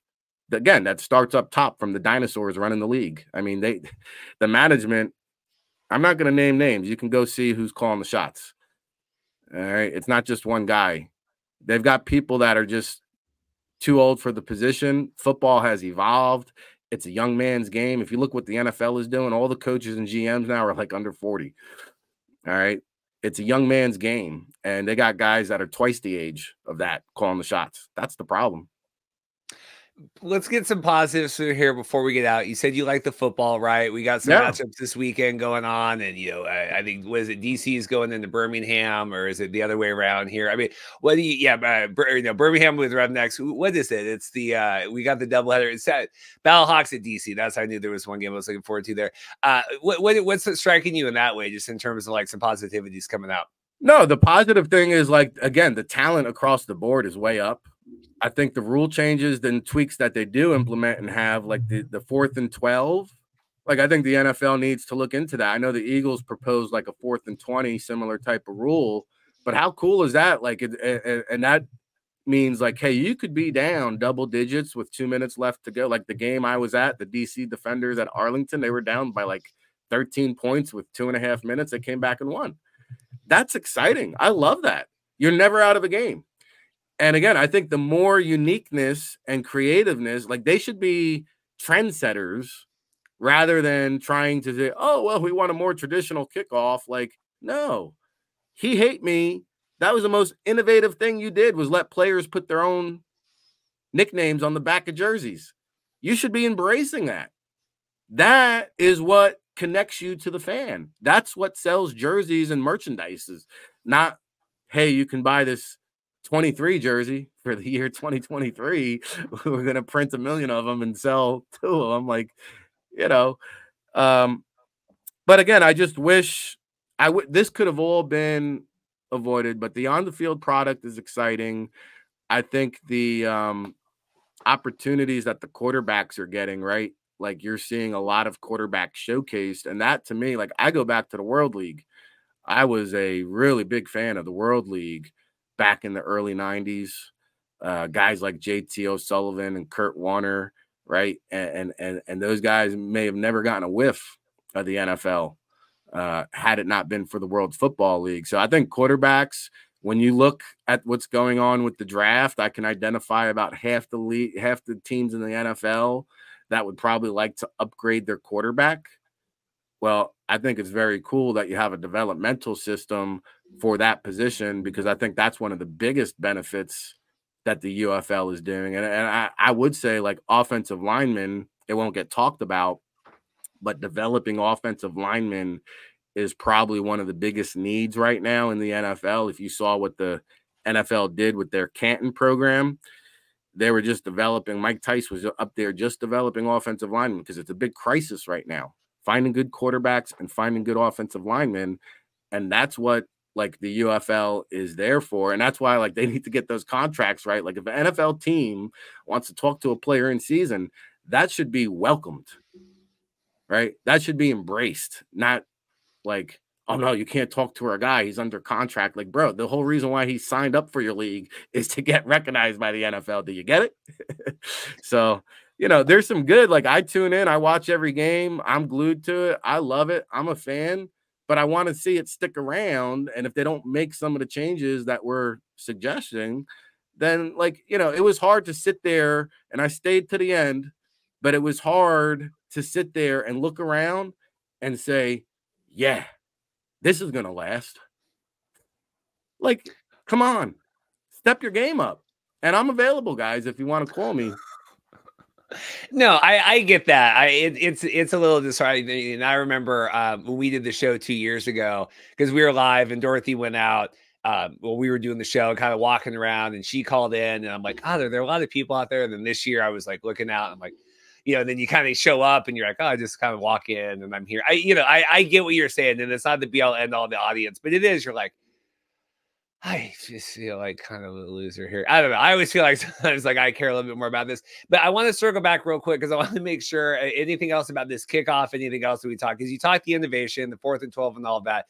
[SPEAKER 2] Again, that starts up top from the dinosaurs running the league. I mean, the management, I'm not going to name names. You can go see who's calling the shots. All right. It's not just one guy. They've got people that are just too old for the position. Football has evolved. It's a young man's game. If you look what the NFL is doing, all the coaches and GMs now are like under 40. All right. It's a young man's game. And they got guys that are twice the age of that calling the shots. That's the problem.
[SPEAKER 1] Let's get some positives through here before we get out. You said you like the football, right? We got some matchups this weekend going on, and you know, I think was it DC is going into Birmingham, or is it the other way around here? I mean, what do you? Yeah, you know, Birmingham with Rednecks. What is it? It's the we got the doubleheader. It's Battlehawks at DC. That's how I knew there was one game I was looking forward to there. What's striking you in that way, just in terms of like some positivities coming out?
[SPEAKER 2] No, the positive thing is like again, the talent across the board is way up. I think the rule changes and tweaks that they do implement and have like the 4th and 12, like I think the NFL needs to look into that. I know the Eagles proposed like a 4th and 20 similar type of rule, but how cool is that? Like, and that means like, hey, you could be down double digits with 2 minutes left to go. Like the game I was at, the DC Defenders at Arlington, they were down by like 13 points with 2.5 minutes. They came back and won. That's exciting. I love that. You're never out of a game. And again, I think the more uniqueness and creativeness, like they should be trendsetters rather than trying to say, oh, well, we want a more traditional kickoff. Like, no, he hate me. That was the most innovative thing you did was let players put their own nicknames on the back of jerseys. You should be embracing that. That is what connects you to the fan. That's what sells jerseys and merchandise, not, hey, you can buy this 23 jersey for the year 2023. We're going to print 1 million of them and sell 2 of them. Like, you know, but again, I just wish this could have all been avoided, but the on the field product is exciting. I think the opportunities that the quarterbacks are getting, right? Like you're seeing a lot of quarterbacks showcased. And that to me, like I go back to the World League. I was a really big fan of the World League back in the early 90s. guys like JT O'Sullivan and Kurt Warner, right? And those guys may have never gotten a whiff of the NFL had it not been for the World Football League. So I think quarterbacks, when you look at what's going on with the draft, I can identify about half the league, half the teams in the NFL that would probably like to upgrade their quarterback. Well, I think it's very cool that you have a developmental system for that position, because I think that's one of the biggest benefits that the UFL is doing. And I would say, like, offensive linemen, it won't get talked about, but developing offensive linemen is probably one of the biggest needs right now in the NFL. If you saw what the NFL did with their Canton program, they were just developing. Mike Tice was up there just developing offensive linemen, because it's a big crisis right now, finding good quarterbacks and finding good offensive linemen. And that's what, like, the UFL is there for. And that's why, like, they need to get those contracts right. Like, if an NFL team wants to talk to a player in season, that should be welcomed, right? That should be embraced, not like, oh no, you can't talk to our guy, he's under contract. Like, bro, the whole reason why he signed up for your league is to get recognized by the NFL. Do you get it? So, you know, there's some good, like, I tune in, I watch every game, I'm glued to it, I love it, I'm a fan, but I want to see it stick around. And if they don't make some of the changes that we're suggesting, then, like, you know, it was hard to sit there, and I stayed to the end, but it was hard to sit there and look around and say, yeah, this is going to last. Like, come on, step your game up. And I'm available, guys, if you want to call me.
[SPEAKER 1] No, I get that. It's a little disheartening. And I remember when we did the show 2 years ago, because we were live and Dorothy went out. Well, we were doing the show, kind of walking around, and she called in, and I'm like, oh, there are a lot of people out there. And then this year I was like looking out, and I'm like, you know, then you kind of show up and you're like, oh, I just kind of walk in and I'm here. I get what you're saying. And it's not the be all end all of the audience, but it is, you're like, I just feel like kind of a loser here. I don't know. I always feel like sometimes like I care a little bit more about this, but I want to circle back real quick because I want to make sure anything else about this kickoff, anything else that we talk, because you talked the innovation, the 4th and 12 and all of that.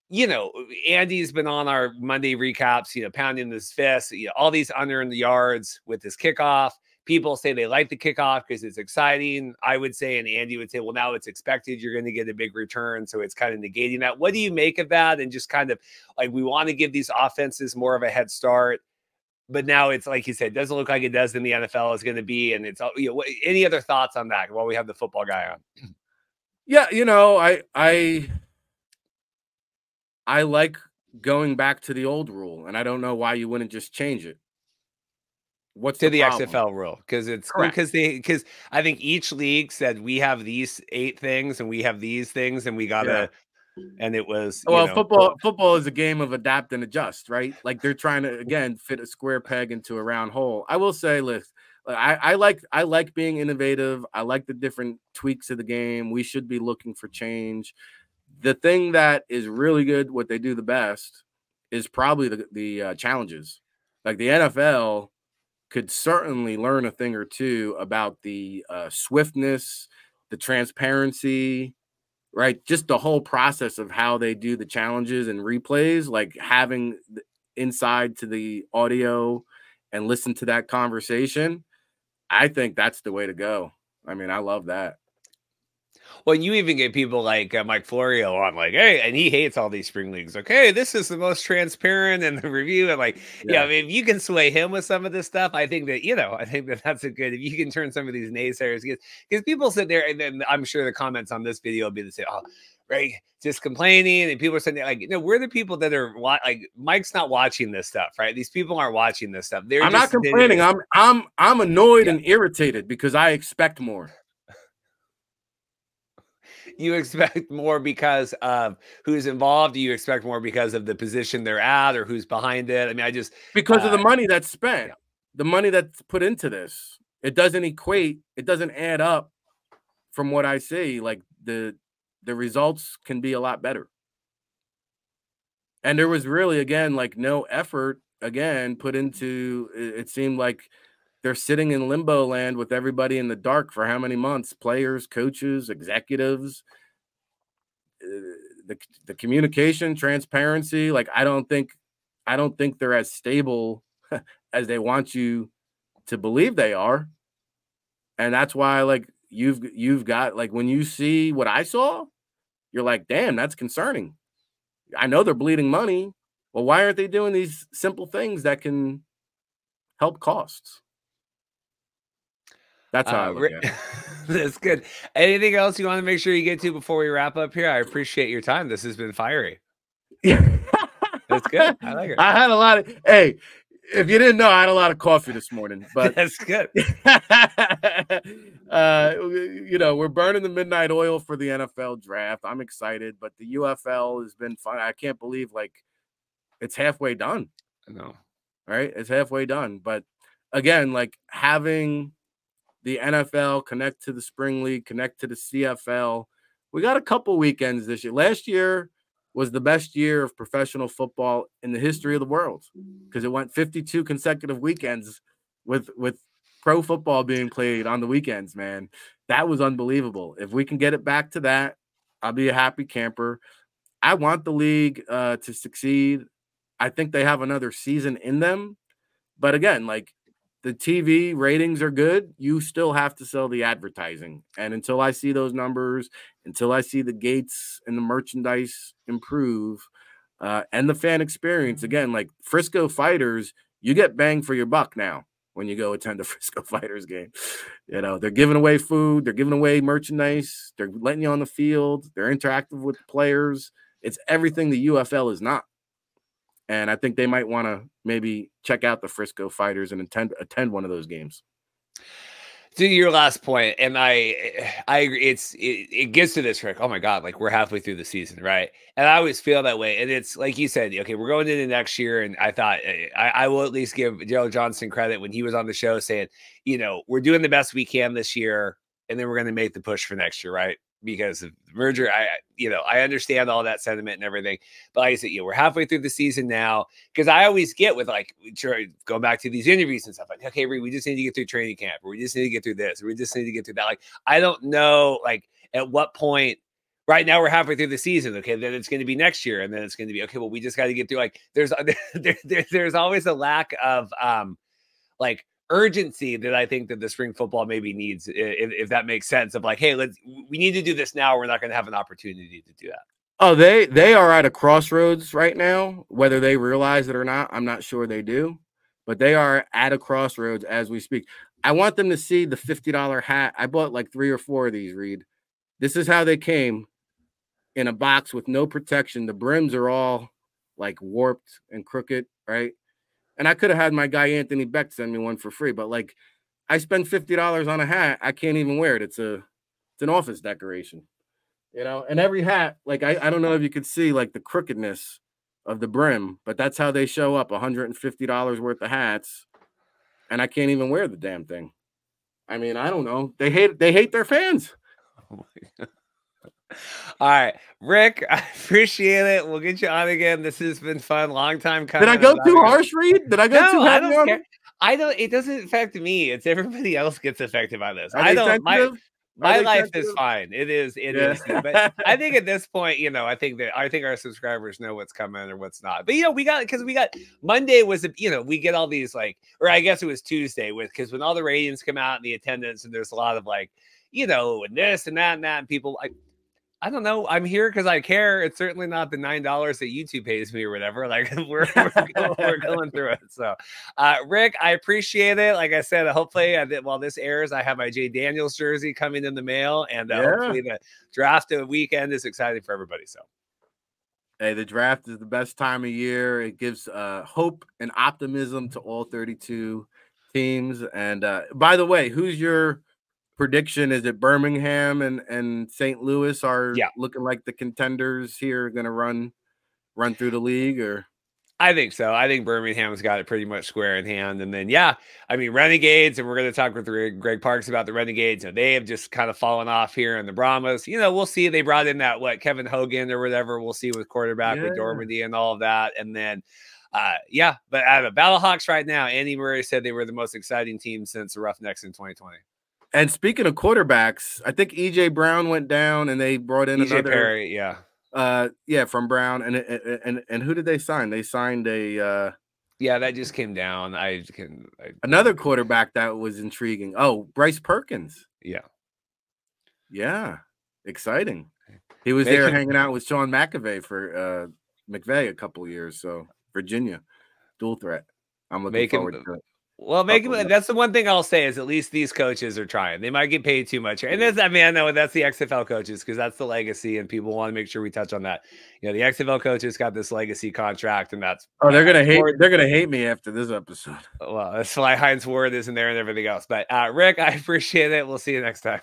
[SPEAKER 1] You know, Andy's been on our Monday recaps, you know, pounding his fist, you know, all these unearned yards with this kickoff. People say they like the kickoff because it's exciting. I would say, and Andy would say, well, now it's expected. You're going to get a big return. So it's kind of negating that. What do you make of that? And just kind of like, we want to give these offenses more of a head start. But now it's like you said, it doesn't look like it does in the NFL is going to be. And it's, you know, any other thoughts on that while we have the football guy on?
[SPEAKER 2] Yeah, you know, I like going back to the old rule, and I don't know why you wouldn't just change it. What's
[SPEAKER 1] to the
[SPEAKER 2] problem?
[SPEAKER 1] XFL rule, because I think each league said we have these 8 things and we have these things and we gotta, and it was,
[SPEAKER 2] well, football is a game of adapt and adjust, right? Like, they're trying to, again, fit a square peg into a round hole. I will say, listen, I like being innovative. I like the different tweaks of the game. We should be looking for change. The thing that is really good, what they do the best, is probably the challenges. Like, the NFL could certainly learn a thing or two about the swiftness, the transparency, right? Just the whole process of how they do the challenges and replays, like having inside to the audio and listen to that conversation. I think that's the way to go. I mean, I love that.
[SPEAKER 1] Well, you even get people like Mike Florio on, like, hey, and he hates all these spring leagues. Okay, this is the most transparent in the review. And like, yeah, I mean, if you can sway him with some of this stuff, I think that, you know, that's a good, if you can turn some of these naysayers, because people sit there, and then I'm sure the comments on this video will be the same. Oh, right, just complaining, and people are saying, like, you know, we're the people that are like, Mike's not watching this stuff, right? These people aren't watching this stuff. I'm
[SPEAKER 2] not complaining. I'm annoyed and irritated because I expect more.
[SPEAKER 1] You expect more because of who's involved? Do you expect more because of the position they're at or who's behind it? I mean,
[SPEAKER 2] because of the money that's spent, the money that's put into this, it doesn't equate. It doesn't add up from what I see. Like, the results can be a lot better. And there was really, again, like, no effort again put into it. Seemed like they're sitting in limbo land with everybody in the dark for how many months? Players, coaches, executives, the communication, transparency. Like, I don't think they're as stable as they want you to believe they are. And that's why, like, you've got, like, when you see what I saw, you're like, damn, that's concerning. I know they're bleeding money. Well, why aren't they doing these simple things that can help costs? That's how I look at it.
[SPEAKER 1] That's good. Anything else you want to make sure you get to before we wrap up here? I appreciate your time. This has been fiery.
[SPEAKER 2] Yeah.
[SPEAKER 1] That's good. I like it.
[SPEAKER 2] I had a lot of, hey, if you didn't know, I had a lot of coffee this morning, but
[SPEAKER 1] that's good.
[SPEAKER 2] You know, we're burning the midnight oil for the NFL draft. I'm excited, but the UFL has been fun. I can't believe, like, it's halfway done.
[SPEAKER 1] No.
[SPEAKER 2] Right? It's halfway done. But again, like, having the NFL connect to the Spring League, connect to the CFL. We got a couple weekends this year. Last year was the best year of professional football in the history of the world because it went 52 consecutive weekends with pro football being played on the weekends, man. That was unbelievable. If we can get it back to that, I'll be a happy camper. I want the league to succeed. I think they have another season in them. But again, like, the TV ratings are good. You still have to sell the advertising. And until I see those numbers, until I see the gates and the merchandise improve and the fan experience, again, like Frisco Fighters, you get bang for your buck now when you go attend a Frisco Fighters game. You know, they're giving away food. They're giving away merchandise. They're letting you on the field. They're interactive with the players. It's everything the UFL is not. And I think they might want to maybe check out the Frisco Fighters and attend one of those games.
[SPEAKER 1] To your last point, and I agree. It gets to this, Rick. Oh my God, like, we're halfway through the season, right? And I always feel that way. And it's like you said, okay, we're going into next year, and I thought I will at least give Darrell Johnson credit when he was on the show saying, you know, we're doing the best we can this year, and then we're going to make the push for next year, right? Because of the merger, I understand all that sentiment and everything, but like I said, we're halfway through the season now. Because I always get with, like, going back to these interviews and stuff, like, okay, we just need to get through training camp, or we just need to get through this, or we just need to get through that. Like, I don't know, like, at what point. Right now we're halfway through the season. Okay, then it's going to be next year, and then it's going to be okay. Well, we just got to get through. Like, there's always a lack of like, urgency that I think that the spring football maybe needs, if that makes sense, of like, hey, we need to do this now. We're not going to have an opportunity to do that.
[SPEAKER 2] Oh, they are at a crossroads right now, whether they realize it or not. I'm not sure they do, but they are at a crossroads as we speak. I want them to see the $50 hat. I bought like 3 or 4 of these, Reed. This is how they came in a box with no protection. The brims are all like warped and crooked, right? And I could have had my guy Anthony Beck send me one for free, but like, I spend $50 on a hat. I can't even wear it. It's an office decoration, you know. And every hat, like, I don't know if you could see like the crookedness of the brim, but that's how they show up. $150 worth of hats, and I can't even wear the damn thing. I mean, I don't know. They hate their fans.
[SPEAKER 1] Oh my God. All right, Rick, I appreciate it. We'll get you on again. This has been fun. Long time coming.
[SPEAKER 2] Did I go too harsh, Reed? Did I go too heavy?
[SPEAKER 1] I don't care. It doesn't affect me. It's everybody else gets affected by this.
[SPEAKER 2] I don't.
[SPEAKER 1] My life is fine. It is. But I think at this point, I think our subscribers know what's coming or what's not. But we got Monday was we get all these, like, or I guess it was Tuesday, because when all the ratings come out and the attendance, and there's a lot of, like, and this and that and that, and people, like, I don't know. I'm here because I care. It's certainly not the $9 that YouTube pays me or whatever. Like, we're going through it. So, Rick, I appreciate it. Like I said, hopefully while this airs, I have my Jay Daniels jersey coming in the mail, and hopefully the draft of weekend is exciting for everybody. So,
[SPEAKER 2] hey, the draft is the best time of year. It gives hope and optimism to all 32 teams. And by the way, who's your prediction? Is it Birmingham and St. Louis are looking like the contenders here, going to run through the league? Or
[SPEAKER 1] I think so. I think Birmingham's got it pretty much square in hand. And then, Renegades, and we're going to talk with Greg Parks about the Renegades. They have just kind of fallen off here in the Brahmas. We'll see. They brought in that, Kevin Hogan or whatever. We'll see with quarterback with Dormady and all of that. And then, but out of Battlehawks right now, Andy Murray said they were the most exciting team since the Roughnecks in 2020.
[SPEAKER 2] And speaking of quarterbacks, I think E.J. Brown went down, and they brought in
[SPEAKER 1] E.J.
[SPEAKER 2] another
[SPEAKER 1] Perry,
[SPEAKER 2] from Brown. And who did they sign? They signed a
[SPEAKER 1] Yeah, that just came down.
[SPEAKER 2] Another quarterback that was intriguing. Oh, Bryce Perkins.
[SPEAKER 1] Yeah.
[SPEAKER 2] Yeah. Exciting. He was
[SPEAKER 1] Make
[SPEAKER 2] there
[SPEAKER 1] him,
[SPEAKER 2] hanging out with Sean McVay for McVay a couple of years. So Virginia, dual threat. I'm looking
[SPEAKER 1] make him.
[SPEAKER 2] forward to it.
[SPEAKER 1] Well, make him. That's the one thing I'll say is at least these coaches are trying. They might get paid too much, and that's, I mean, I know that's the XFL coaches because that's the legacy, and people want to make sure we touch on that. You know, the XFL coaches got this legacy contract, and that's
[SPEAKER 2] they're gonna hate. They're gonna hate me after this episode.
[SPEAKER 1] Well, that's why Heinz Ward isn't there and everything else. But Rick, I appreciate it. We'll see you next time.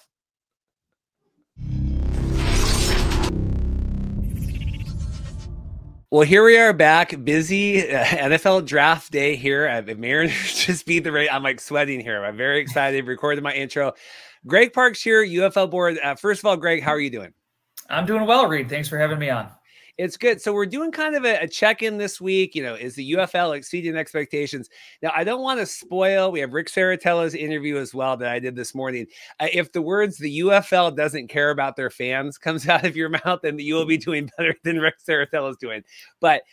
[SPEAKER 1] Well, here we are back, busy NFL draft day here. The Mariners just beat the rate. I'm like sweating here. I'm very excited. Recorded my intro. Greg Parks here, UFL board. First of all, Greg, how are you doing?
[SPEAKER 3] I'm doing well, Reed. Thanks for having me on.
[SPEAKER 1] It's good. So we're doing kind of a check-in this week. You know, is the UFL exceeding expectations? Now, I don't want to spoil. We have Ric Serritella's interview as well that I did this morning. If the words "the UFL doesn't care about their fans" comes out of your mouth, then you will be doing better than Ric Serritella's doing. But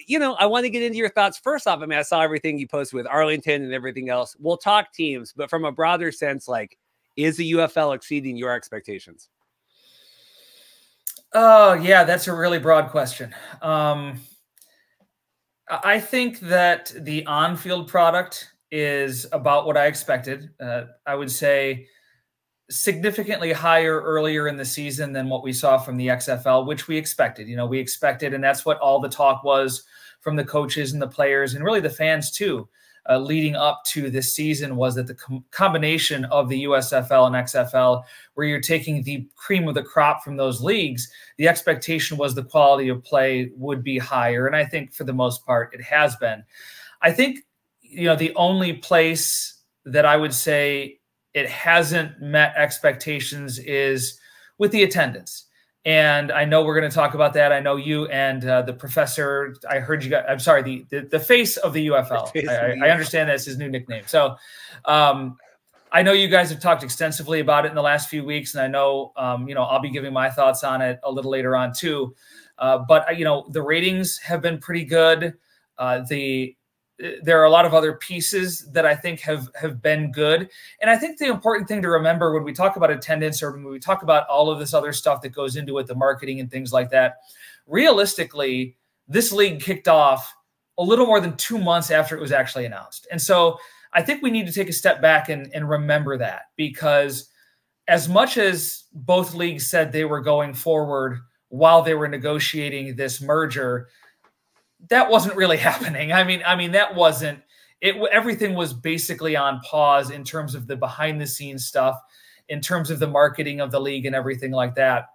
[SPEAKER 1] you know, I want to get into your thoughts. First off, I mean, I saw everything you posted with Arlington and everything else. We'll talk teams, but from a broader sense, like, is the UFL exceeding your expectations?
[SPEAKER 3] Oh, yeah, that's a really broad question. I think that the on-field product is about what I expected. I would say significantly higher earlier in the season than what we saw from the XFL, which we expected. You know, we expected, and that's what all the talk was from the coaches and the players and really the fans too. Leading up to this season was that the combination of the USFL and XFL, where you're taking the cream of the crop from those leagues, the expectation was the quality of play would be higher. And I think for the most part, it has been. I think, you know, the only place that I would say it hasn't met expectations is with the attendance. And I know we're going to talk about that. I know you and the professor, I heard you got, I'm sorry, the face of the UFL. I understand that's his new nickname. So I know you guys have talked extensively about it in the last few weeks. And I know, you know, I'll be giving my thoughts on it a little later on too. But, you know, the ratings have been pretty good. There are a lot of other pieces that I think have been good. And I think the important thing to remember when we talk about attendance or when we talk about all of this other stuff that goes into it, the marketing and things like that, realistically, this league kicked off a little more than 2 months after it was actually announced. And so I think we need to take a step back and remember that, because as much as both leagues said they were going forward while they were negotiating this merger, that wasn't really happening. I mean, that wasn't it. Everything was basically on pause in terms of the behind the scenes stuff, in terms of the marketing of the league and everything like that.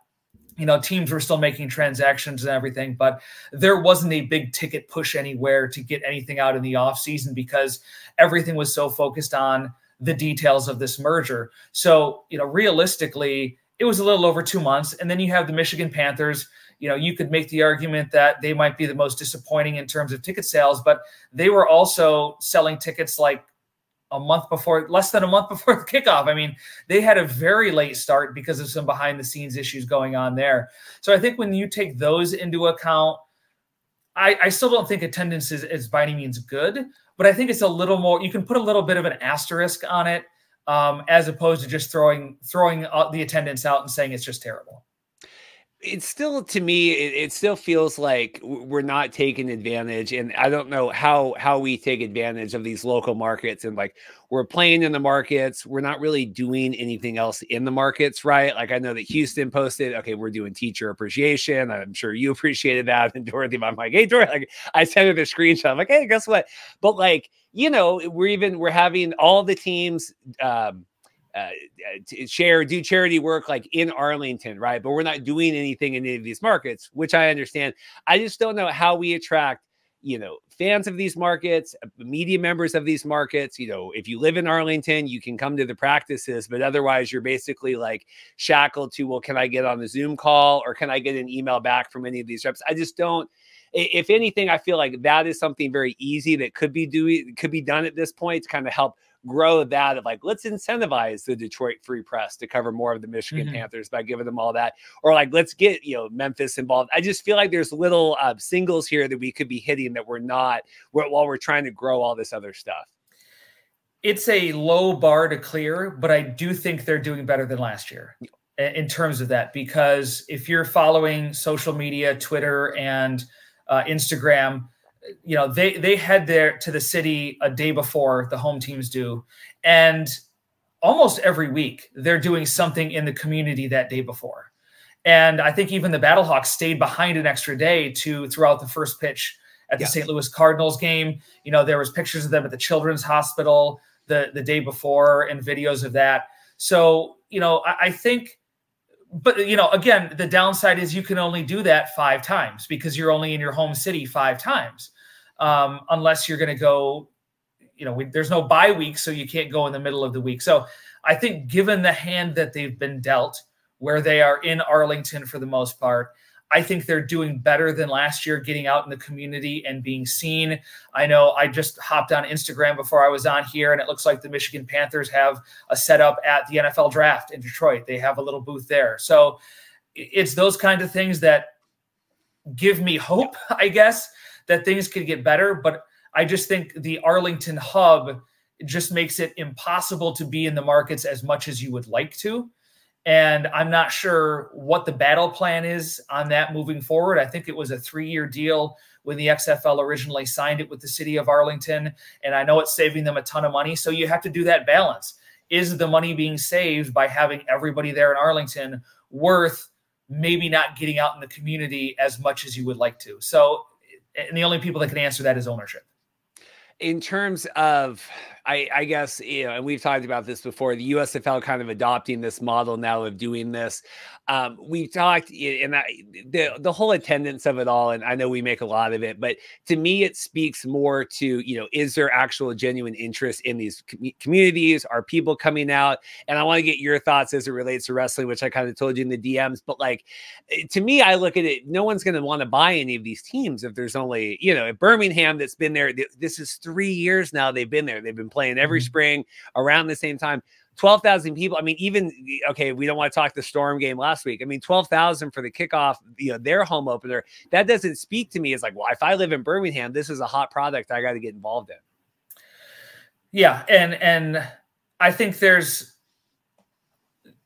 [SPEAKER 3] You know, teams were still making transactions and everything, but there wasn't a big ticket push anywhere to get anything out in the off season because everything was so focused on the details of this merger. So, you know, realistically, it was a little over 2 months. And then you have the Michigan Panthers. You know, you could make the argument that they might be the most disappointing in terms of ticket sales, but they were also selling tickets like less than a month before the kickoff. I mean, they had a very late start because of some behind the scenes issues going on there. So I think when you take those into account, I still don't think attendance is by any means good, but I think it's a little more, you can put a little bit of an asterisk on it as opposed to just throwing the attendance out and saying it's just terrible.
[SPEAKER 1] It's still, to me, it still feels like we're not taking advantage. And I don't know how we take advantage of these local markets. And like, we're playing in the markets. We're not really doing anything else in the markets, right? Like, I know that Houston posted, okay, we're doing teacher appreciation. I'm sure you appreciated that. And Dorothy, I'm like, hey, Dorothy, like, I sent her the screenshot. I'm like, hey, guess what? But like, you know, we're having all the teams, do charity work like in Arlington, right? But we're not doing anything in any of these markets, which I understand. I just don't know how we attract, you know, fans of these markets, media members of these markets. You know, if you live in Arlington, you can come to the practices, but otherwise you're basically like shackled to, well, can I get on the Zoom call or can I get an email back from any of these reps? I just don't. If anything, I feel like that is something very easy that could be done at this point to kind of help grow that of like, let's incentivize the Detroit Free Press to cover more of the Michigan Panthers by giving them all that, or like, let's get, you know, Memphis involved. I just feel like there's little singles here that we could be hitting that we're not while we're trying to grow all this other stuff.
[SPEAKER 3] It's a low bar to clear, but I do think they're doing better than last year in terms of that, because if you're following social media, Twitter and Instagram, you know, they head there to the city a day before the home teams do. And almost every week they're doing something in the community that day before. And I think even the Battlehawks stayed behind an extra day throughout the first pitch at the St. Louis Cardinals game. You know, there was pictures of them at the Children's Hospital the day before and videos of that. So, you know, I think, but, you know, again, the downside is you can only do that 5 times because you're only in your home city 5 times. Unless you're going to go, you know, there's no bye week, so you can't go in the middle of the week. So I think given the hand that they've been dealt, where they are in Arlington for the most part, I think they're doing better than last year, getting out in the community and being seen. I know I just hopped on Instagram before I was on here, and it looks like the Michigan Panthers have a setup at the NFL Draft in Detroit. They have a little booth there. So it's those kind of things that give me hope, I guess, that things could get better. But I just think the Arlington hub just makes it impossible to be in the markets as much as you would like to. And I'm not sure what the battle plan is on that moving forward. I think it was a 3-year deal when the XFL originally signed it with the city of Arlington. And I know it's saving them a ton of money. So you have to do that balance. Is the money being saved by having everybody there in Arlington worth maybe not getting out in the community as much as you would like to? So, and the only people that can answer that is ownership.
[SPEAKER 1] In terms of, I guess, you know, and we've talked about this before, the USFL kind of adopting this model now of doing this. We've talked, and the whole attendance of it all, and I know we make a lot of it, but to me, it speaks more to, you know, is there actual genuine interest in these communities? Are people coming out? And I want to get your thoughts as it relates to wrestling, which I kind of told you in the DMs, but like, to me, I look at it, no one's going to want to buy any of these teams if there's only, you know, at Birmingham that's been there. This is 3 years now they've been there. They've been playing every spring around the same time. 12,000 people. I mean, even, okay, we don't want to talk the Storm game last week. I mean, 12,000 for the kickoff, you know, their home opener. That doesn't speak to me as like, well, if I live in Birmingham, this is a hot product I got to get involved in.
[SPEAKER 3] Yeah. And I think there's,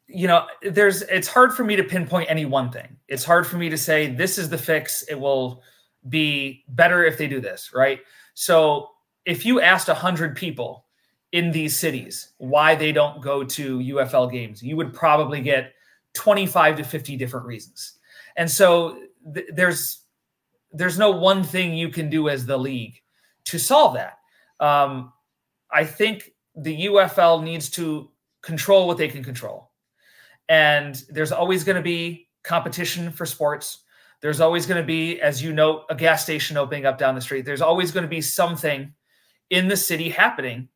[SPEAKER 3] you know, it's hard for me to pinpoint any one thing. It's hard for me to say, this is the fix. It will be better if they do this, right? So if you asked 100 people in these cities why they don't go to UFL games, you would probably get 25 to 50 different reasons. And so there's no one thing you can do as the league to solve that. I think the UFL needs to control what they can control. And there's always going to be competition for sports. There's always going to be, as you note, a gas station opening up down the street. There's always going to be something in the city happening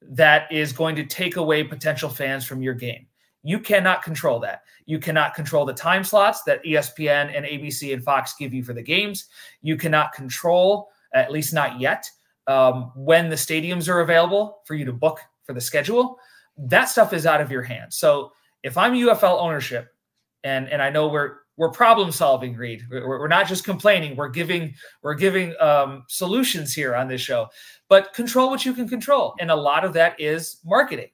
[SPEAKER 3] that is going to take away potential fans from your game. You cannot control that. You cannot control the time slots that ESPN and ABC and Fox give you for the games. You cannot control, at least not yet, when the stadiums are available for you to book for the schedule. That stuff is out of your hands. So if I'm UFL ownership, and I know we're problem solving, Reed. We're not just complaining. We're giving solutions here on this show. But control what you can control, and a lot of that is marketing,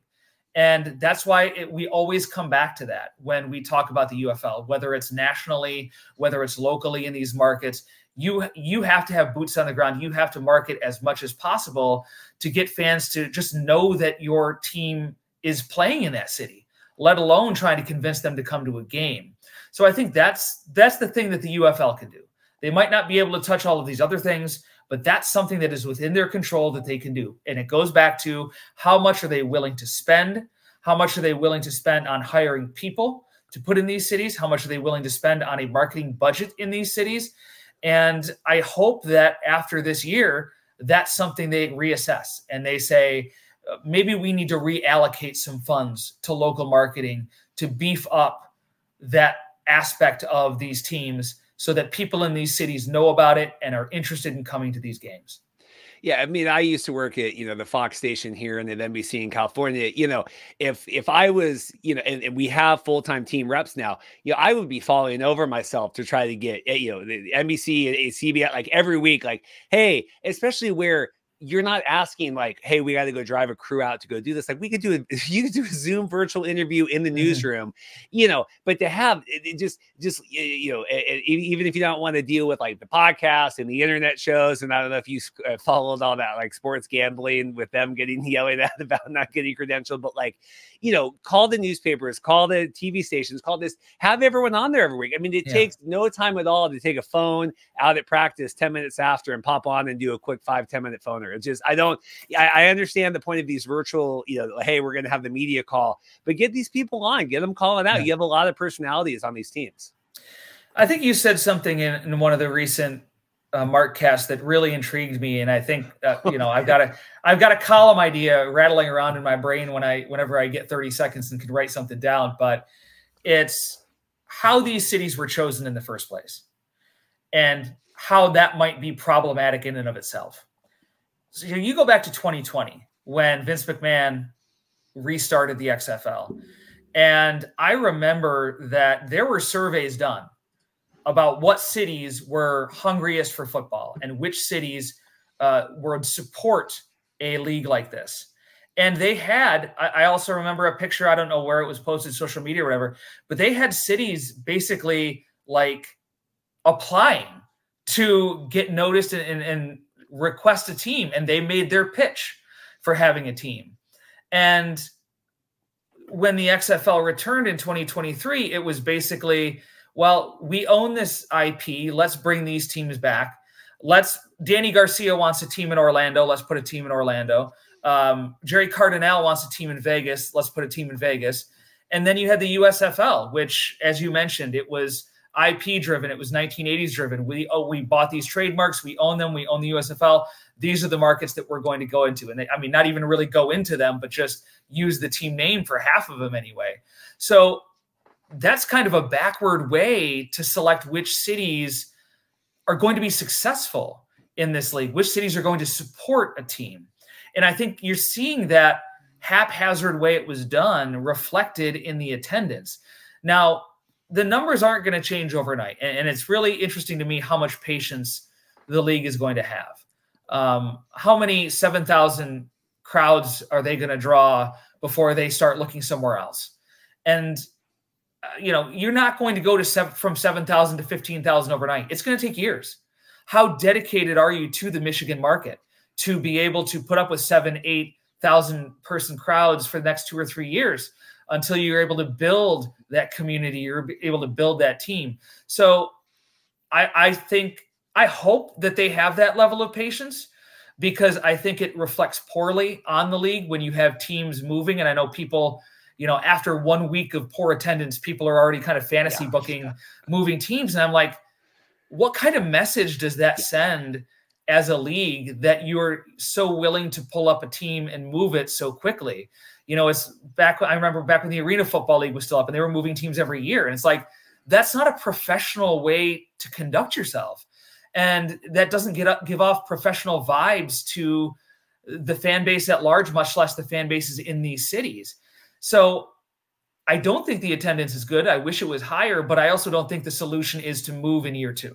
[SPEAKER 3] and that's why we always come back to that when we talk about the UFL, whether it's nationally, whether it's locally in these markets. You have to have boots on the ground. You have to market as much as possible to get fans to just know that your team is playing in that city, let alone trying to convince them to come to a game. So I think that's the thing that the UFL can do. They might not be able to touch all of these other things, but that's something that is within their control that they can do. And it goes back to how much are they willing to spend? How much are they willing to spend on hiring people to put in these cities? How much are they willing to spend on a marketing budget in these cities? And I hope that after this year, that's something they reassess and they say, maybe we need to reallocate some funds to local marketing to beef up that aspect of these teams so that people in these cities know about it and are interested in coming to these games.
[SPEAKER 1] Yeah, I mean, I used to work at, the Fox station here and at NBC in California. If I was, and we have full-time team reps now, I would be falling over myself to try to get, the NBC and CBS, like every week, like, hey, especially where you're not asking like, hey, we got to go drive a crew out to go do this. Like we could do you could do a Zoom virtual interview in the newsroom, but to have it just, even if you don't want to deal with like the podcast and the internet shows, and I don't know if you followed all that, like sports gambling with them getting yelling at about not getting credentialed, but like, call the newspapers, call the TV stations, have everyone on there every week. I mean, it takes no time at all to take a phone out at practice 10 minutes after and pop on and do a quick 5-10 minute phoner. It's just, I understand the point of these virtual, hey, we're going to have the media call, but get these people on, get them calling out. You have a lot of personalities on these teams.
[SPEAKER 3] I think you said something in one of the recent Markcasts that really intrigued me, and I think I've got a column idea rattling around in my brain whenever I get 30 seconds and can write something down. But it's how these cities were chosen in the first place, and how that might be problematic in and of itself. So you go back to 2020 when Vince McMahon restarted the XFL, and I remember that there were surveys done about what cities were hungriest for football and which cities would support a league like this. And they had, I also remember a picture, I don't know where it was posted, social media or whatever, but they had cities basically like applying to get noticed and request a team. And they made their pitch for having a team. And when the XFL returned in 2023, it was basically, well, we own this IP. Let's bring these teams back. Danny Garcia wants a team in Orlando. Let's put a team in Orlando. Jerry Cardinale wants a team in Vegas. Let's put a team in Vegas. And then you had the USFL, which, as you mentioned, it was IP driven. It was 1980s driven. We bought these trademarks. We own them. We own the USFL. These are the markets that we're going to go into. And not even really go into them, but just use the team name for half of them anyway. So that's kind of a backward way to select which cities are going to be successful in this league, which cities are going to support a team. And I think you're seeing that haphazard way it was done reflected in the attendance. Now, the numbers aren't going to change overnight. And it's really interesting to me how much patience the league is going to have. How many 7,000 crowds are they going to draw before they start looking somewhere else? And, you're not going to go from 7,000 to 15,000 overnight. It's going to take years. How dedicated are you to the Michigan market to be able to put up with 7,000, 8,000 person crowds for the next 2 or 3 years until you're able to build that community, you're able to build that team? So I hope that they have that level of patience, because I think it reflects poorly on the league when you have teams moving. And I know people, after 1 week of poor attendance, people are already kind of fantasy booking moving teams. And I'm like, what kind of message does that send as a league that you're so willing to pull up a team and move it so quickly? It's back. I remember back when the Arena Football League was still up and they were moving teams every year. And it's like, that's not a professional way to conduct yourself. And that doesn't give off professional vibes to the fan base at large, much less the fan bases in these cities. So I don't think the attendance is good. I wish it was higher, but I also don't think the solution is to move in year 2.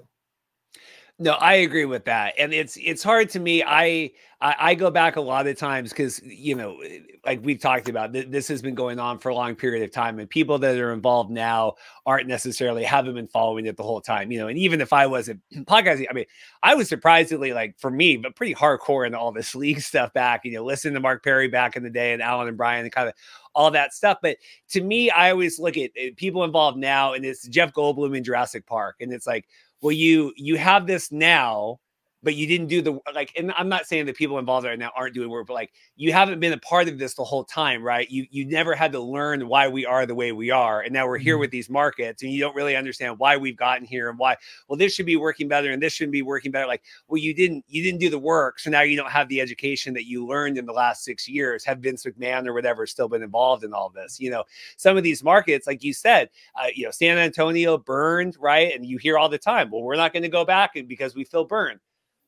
[SPEAKER 1] No, I agree with that. And it's hard to me. I go back a lot of times because, like we've talked about, this has been going on for a long period of time, and people that are involved now haven't been following it the whole time, and even if I wasn't podcasting, I was surprisingly, like for me, but pretty hardcore in all this league stuff back, listening to Mark Perry back in the day and Alan and Brian and kind of all that stuff. But to me, I always look at people involved now, and it's Jeff Goldblum in Jurassic Park. And it's like, well, you have this now, but you didn't do the, like, and I'm not saying that people involved right now aren't doing work, but like, you haven't been a part of this the whole time, right? You never had to learn why we are the way we are. And now we're here with these markets, and you don't really understand why we've gotten here and why, well, this should be working better and this shouldn't be working better. Like, well, you didn't do the work. So now you don't have the education that you learned in the last 6 years. Have Vince McMahon or whatever still been involved in all this? Some of these markets, like you said, San Antonio burned, right? And you hear all the time, well, we're not going to go back because we feel burned.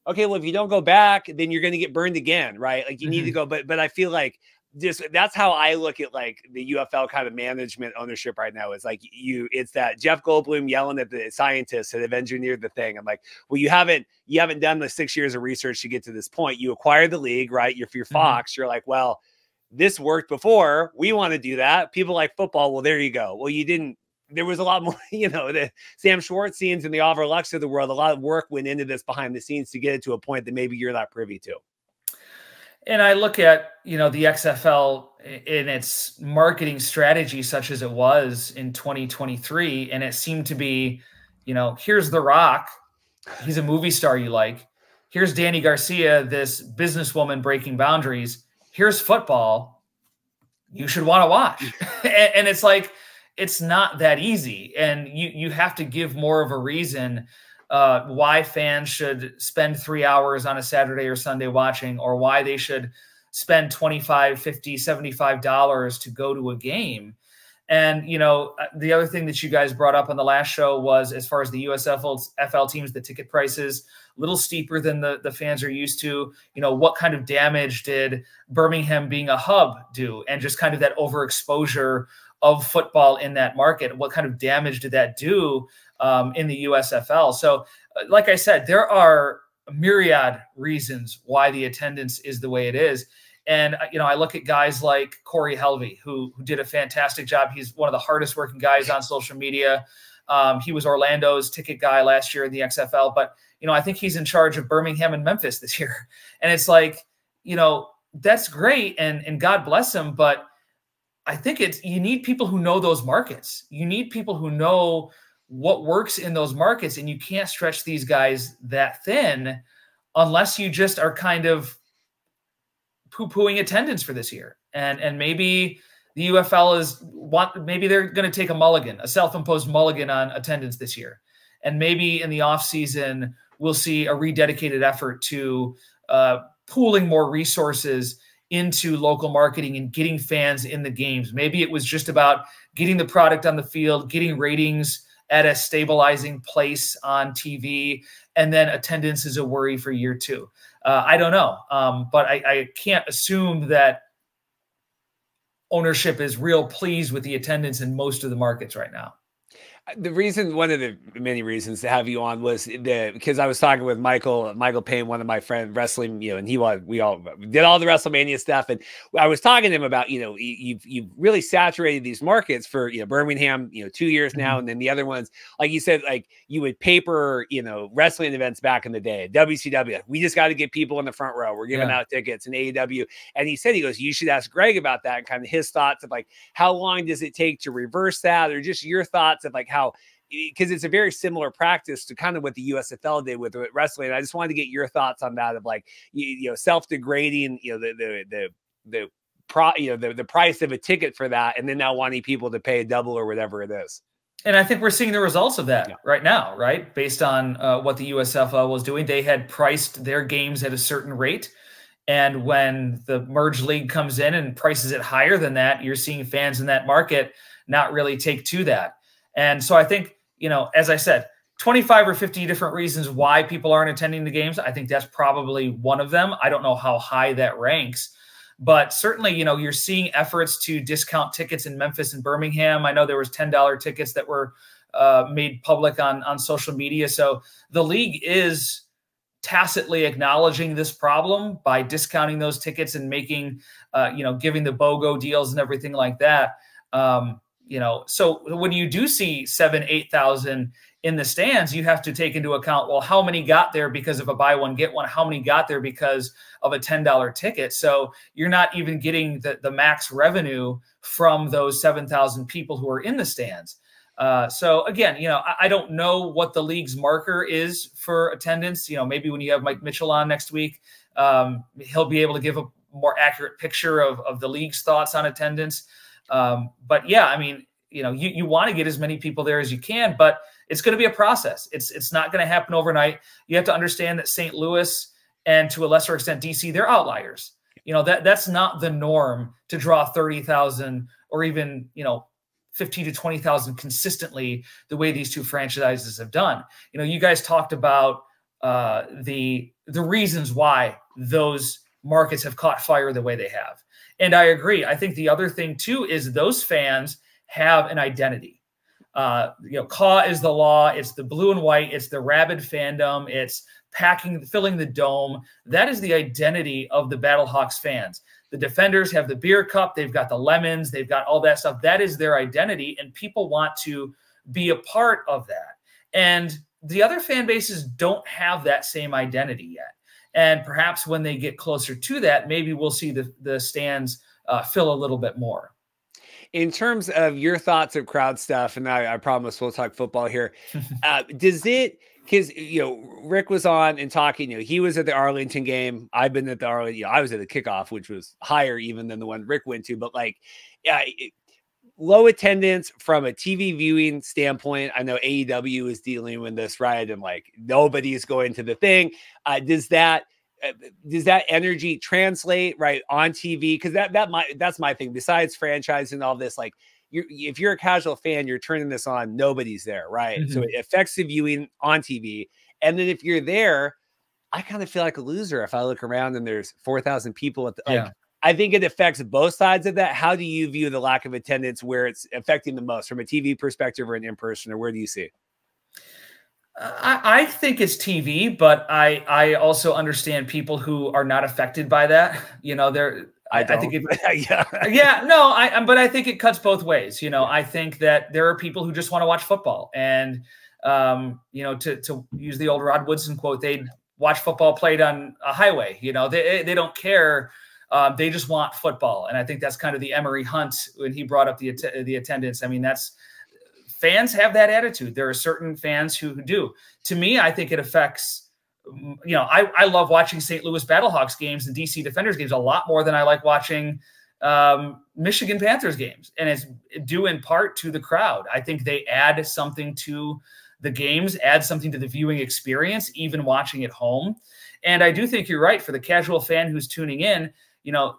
[SPEAKER 1] okay, well, if you don't go back, then you're going to get burned again, right? Like you need to go, but I feel like that's how I look at like the UFL kind of management ownership right now. It's like it's that Jeff Goldblum yelling at the scientists that have engineered the thing. I'm like, well, you haven't done the 6 years of research to get to this point. You acquired the league, right? If you're Fox, you're like, well, this worked before. We want to do that. People like football. Well, there you go. Well, you didn't. There was a lot more, the Sam Schwartz scenes and the Oliver Lucks of the world. A lot of work went into this behind the scenes to get it to a point that maybe you're not privy to.
[SPEAKER 3] And I look at, the XFL in its marketing strategy, such as it was in 2023, and it seemed to be, here's The Rock. He's a movie star you like. Here's Danny Garcia, this businesswoman breaking boundaries. Here's football. You should want to watch. And it's like, it's not that easy. And you have to give more of a reason why fans should spend 3 hours on a Saturday or Sunday watching, or why they should spend $25, $50, $75 to go to a game. And, the other thing that you guys brought up on the last show was, as far as the USFL teams, the ticket prices, a little steeper than the fans are used to. What kind of damage did Birmingham being a hub do? And just kind of that overexposure of football in that market. What kind of damage did that do in the USFL? So like I said, there are a myriad reasons why the attendance is the way it is. And, I look at guys like Corey Helvey, who did a fantastic job. He's one of the hardest working guys on social media. He was Orlando's ticket guy last year in the XFL, but, I think he's in charge of Birmingham and Memphis this year. And it's like, that's great. And God bless him. But I think you need people who know those markets. You need people who know what works in those markets, and you can't stretch these guys that thin unless you just are kind of poo-pooing attendance for this year. And maybe the UFL maybe they're going to take a self-imposed mulligan on attendance this year. And maybe in the off season, we'll see a rededicated effort to pooling more resources into local marketing and getting fans in the games. Maybe it was just about getting the product on the field, getting ratings at a stabilizing place on TV, and then attendance is a worry for year two. I don't know, but I can't assume that ownership is real pleased with the attendance in most of the markets right now.
[SPEAKER 1] The reason, one of the many reasons to have you on was because I was talking with Michael Payne, one of my friends, wrestling, and we all did all the WrestleMania stuff. And I was talking to him about, you've really saturated these markets for, Birmingham, 2 years now. And then the other ones, like you said, like you would paper, wrestling events back in the day, WCW. We just got to get people in the front row. We're giving out tickets, and AEW. And he goes, you should ask Greg about that, and kind of his thoughts of like, how long does it take to reverse that? Or just your thoughts of like, because it's a very similar practice to kind of what the USFL did with wrestling. I just wanted to get your thoughts on that of like, self-degrading, the price of a ticket for that, and then now wanting people to pay double or whatever it is.
[SPEAKER 3] And I think we're seeing the results of that right now, right? Based on what the USFL was doing. They had priced their games at a certain rate. And when the merged league comes in and prices it higher than that, you're seeing fans in that market not really take to that. And so I think, as I said, 25 or 50 different reasons why people aren't attending the games. I think that's probably one of them. I don't know how high that ranks, but certainly, you're seeing efforts to discount tickets in Memphis and Birmingham. I know there was $10 tickets that were made public on social media. So the league is tacitly acknowledging this problem by discounting those tickets and making, giving the BOGO deals and everything like that. So when you do see 7,000, 8,000 in the stands, you have to take into account, well, how many got there because of a buy one, get one? How many got there because of a $10 ticket? So you're not even getting the max revenue from those 7,000 people who are in the stands. So again, I don't know what the league's marker is for attendance. Maybe when you have Mike Mitchell on next week, he'll be able to give a more accurate picture of the league's thoughts on attendance. But yeah, I mean, you want to get as many people there as you can, but it's going to be a process. It's not going to happen overnight. You have to understand that St. Louis and to a lesser extent, DC, they're outliers. That's not the norm to draw 30,000 or even, 15 to 20,000 consistently the way these two franchises have done. You guys talked about the reasons why those markets have caught fire the way they have. And I agree. I think the other thing too is those fans have an identity. Caw is the law. It's the blue and white. It's the rabid fandom. It's filling the dome. That is the identity of the Battlehawks fans. The Defenders have the beer cup. They've got the lemons. They've got all that stuff. That is their identity, and people want to be a part of that. And the other fan bases don't have that same identity yet. And perhaps when they get closer to that, maybe we'll see the stands fill a little bit more.
[SPEAKER 1] In terms of your thoughts of crowd stuff, and I promise we'll talk football here, does it, because, Rick was on and talking, he was at the Arlington game. I've been at the Arlington, I was at the kickoff, which was higher even than the one Rick went to, but low attendance from a TV viewing standpoint. I know AEW is dealing with this, right? And nobody's going to the thing. Does that energy translate right on TV? Because that's my thing. Besides franchise and all this, if you're a casual fan, you're turning this on, nobody's there, right? Mm-hmm. So it affects the viewing on TV. And then if you're there, I kind of feel like a loser if I look around and there's 4,000 people at the, I think it affects both sides of that. How do you view the lack of attendance, where it's affecting the most, from a TV perspective or an in-person, or where do you see it?
[SPEAKER 3] I think it's TV, but I also understand people who are not affected by that. I think but I think it cuts both ways. I think that there are people who just want to watch football, and to use the old Rod Woodson quote, they'd watch football played on a highway. They don't care. They just want football. And I think that's kind of the Emery Hunt when he brought up the attendance. I mean, fans have that attitude. There are certain fans who do. To me, I think it affects, I love watching St. Louis Battlehawks games and DC Defenders games a lot more than I like watching Michigan Panthers games. And it's due in part to the crowd. I think they add something to the games, add something to the viewing experience, even watching at home. And I do think you're right. For the casual fan who's tuning in,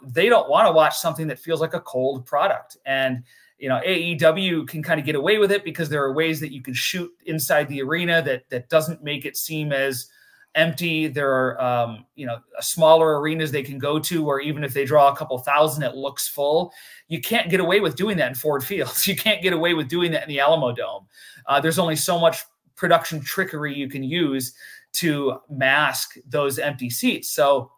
[SPEAKER 3] they don't want to watch something that feels like a cold product. And, AEW can kind of get away with it because there are ways that you can shoot inside the arena that doesn't make it seem as empty. There are, smaller arenas they can go to where even if they draw a couple thousand, it looks full. You can't get away with doing that in Ford Field. You can't get away with doing that in the Alamo Dome. There's only so much production trickery you can use to mask those empty seats. So,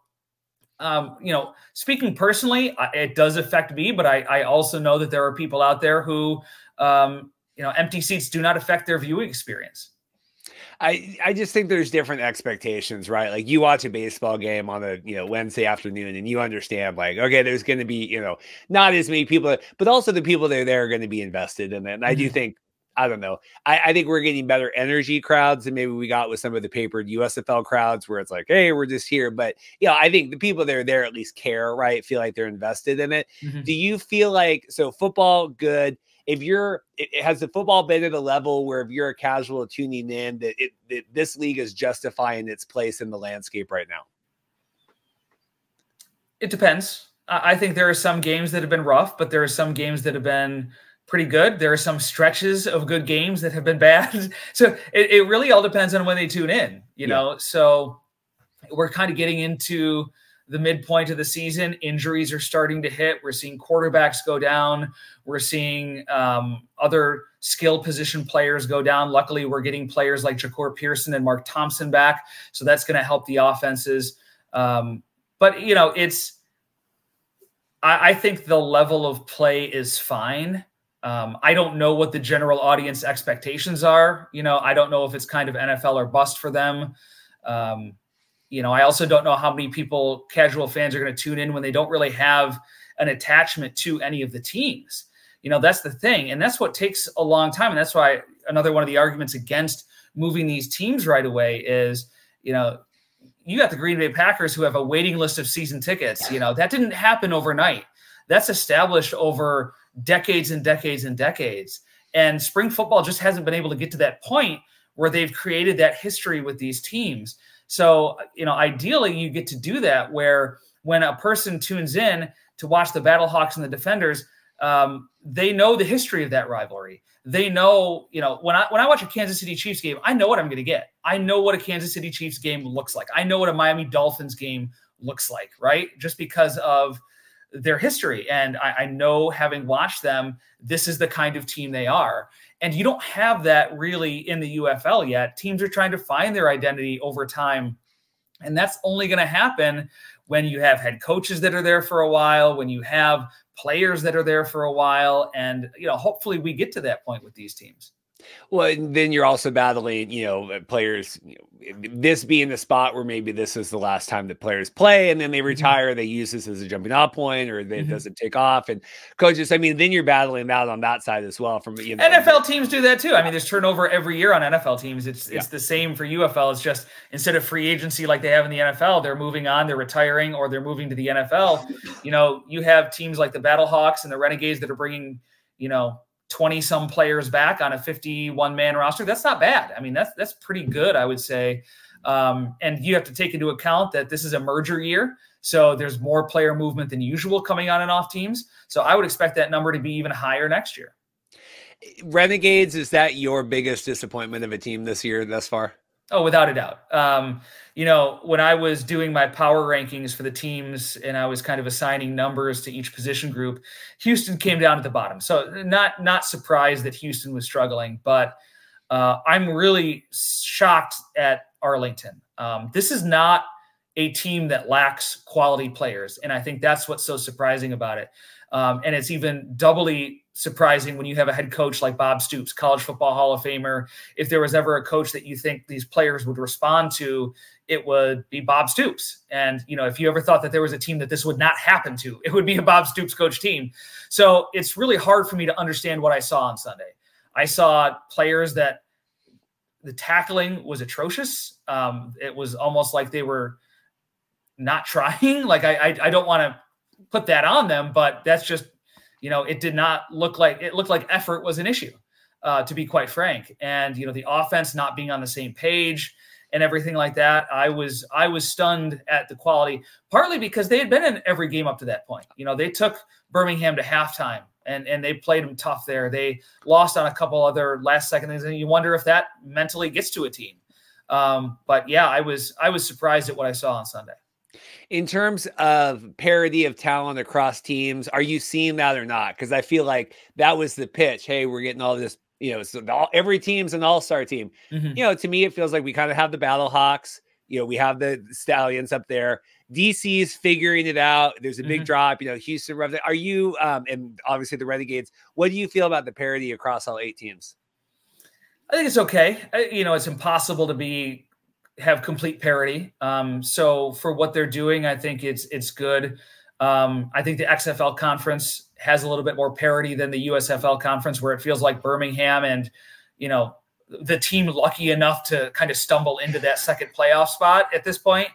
[SPEAKER 3] speaking personally, it does affect me, but I also know that there are people out there who, empty seats do not affect their viewing experience.
[SPEAKER 1] I just think there's different expectations, right? Like, you watch a baseball game on a, Wednesday afternoon, and you understand, okay, there's going to be, not as many people, but also the people that are there are going to be invested in it. And I do think, I don't know. I think we're getting better energy crowds than maybe we got with some of the papered USFL crowds, where it's like, hey, we're just here. But I think the people that are there at least care, right? Feel like they're invested in it. Mm-hmm. Do you feel like, so football, good. Has the football been at a level where if you're a casual tuning in, that this league is justifying its place in the landscape right now?
[SPEAKER 3] It depends. I think there are some games that have been rough, but there are some games that have been pretty good. There are some stretches of good games that have been bad. So it really all depends on when they tune in, So we're kind of getting into the midpoint of the season. Injuries are starting to hit. We're seeing quarterbacks go down. We're seeing other skill position players go down. Luckily, we're getting players like Jacour Pearson and Mark Thompson back. So that's going to help the offenses. But, I think the level of play is fine. I don't know what the general audience expectations are. I don't know if it's kind of NFL or bust for them. I also don't know how many casual fans are going to tune in when they don't really have an attachment to any of the teams. That's the thing. And that's what takes a long time. And that's why another one of the arguments against moving these teams right away is, you got the Green Bay Packers who have a waiting list of season tickets. That didn't happen overnight. That's established over decades and decades and decades. And spring football just hasn't been able to get to that point where they've created that history with these teams. So, ideally you get to do that, where when a person tunes in to watch the Battlehawks and the Defenders, they know the history of that rivalry. They know, when I watch a Kansas City Chiefs game, I know what I'm going to get. I know what a Kansas City Chiefs game looks like. I know what a Miami Dolphins game looks like, right? Just because of their history. And I know, having watched them, this is the kind of team they are. And you don't have that really in the UFL yet. Teams are trying to find their identity over time. And that's only going to happen when you have head coaches that are there for a while, when you have players that are there for a while. And, hopefully we get to that point with these teams.
[SPEAKER 1] Well, and then you're also battling, players, this being the spot where maybe this is the last time that players play, and then they retire. They use this as a jumping off point, or it doesn't take off. And coaches, then you're battling that on that side as well. From
[SPEAKER 3] NFL teams do that too. There's turnover every year on NFL teams. It's the same for UFL. It's just, instead of free agency like they have in the NFL, they're moving on, they're retiring, or they're moving to the NFL. You have teams like the Battlehawks and the Renegades that are bringing, 20-some players back on a 51-man roster. That's not bad. That's pretty good, I would say. And you have to take into account that this is a merger year, so there's more player movement than usual coming on and off teams. So I would expect that number to be even higher next year.
[SPEAKER 1] Renegades, is that your biggest disappointment of a team this year thus far?
[SPEAKER 3] Oh, without a doubt. When I was doing my power rankings for the teams and I was kind of assigning numbers to each position group, Houston came down at the bottom. So not surprised that Houston was struggling, but I'm really shocked at Arlington. This is not a team that lacks quality players, and I think that's what's so surprising about it. And it's even doubly surprising when you have a head coach like Bob Stoops, College Football Hall of Famer. If there was ever a coach that you think these players would respond to, it would be Bob Stoops. And, if you ever thought that there was a team that this would not happen to, it would be a Bob Stoops coach team. So it's really hard for me to understand what I saw on Sunday. I saw players that the tackling was atrocious. It was almost like they were not trying. Like, I don't want to put that on them, but that's just, it did not look like, it looked like effort was an issue, to be quite frank. And, the offense not being on the same page and everything like that. I was stunned at the quality, partly because they had been in every game up to that point. They took Birmingham to halftime and they played them tough there. They lost on a couple other last second things, and you wonder if that mentally gets to a team. But yeah, I was surprised at what I saw on Sunday.
[SPEAKER 1] In terms of parity of talent across teams, are you seeing that or not? Because I feel like that was the pitch. Hey, we're getting all this, so every team's an all-star team. To me, it feels like we kind of have the Battlehawks. We have the Stallions up there. DC's figuring it out. There's a big drop. Houston. Are you, and obviously the Renegades, what do you feel about the parity across all 8 teams?
[SPEAKER 3] I think it's okay. It's impossible to have complete parity. So for what they're doing, I think it's good. I think the XFL conference has a little bit more parity than the USFL conference, where it feels like Birmingham and, the team lucky enough to kind of stumble into that second playoff spot at this point.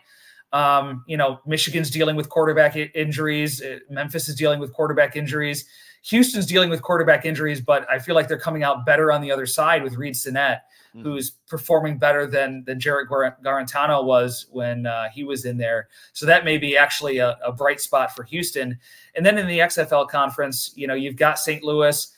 [SPEAKER 3] Michigan's dealing with quarterback injuries. Memphis is dealing with quarterback injuries. Houston's dealing with quarterback injuries, but I feel like they're coming out better on the other side with Reed Sinnett, who's performing better than Jarrett Garantano was when he was in there. So that may be actually a bright spot for Houston. And then in the XFL conference, you've got St. Louis,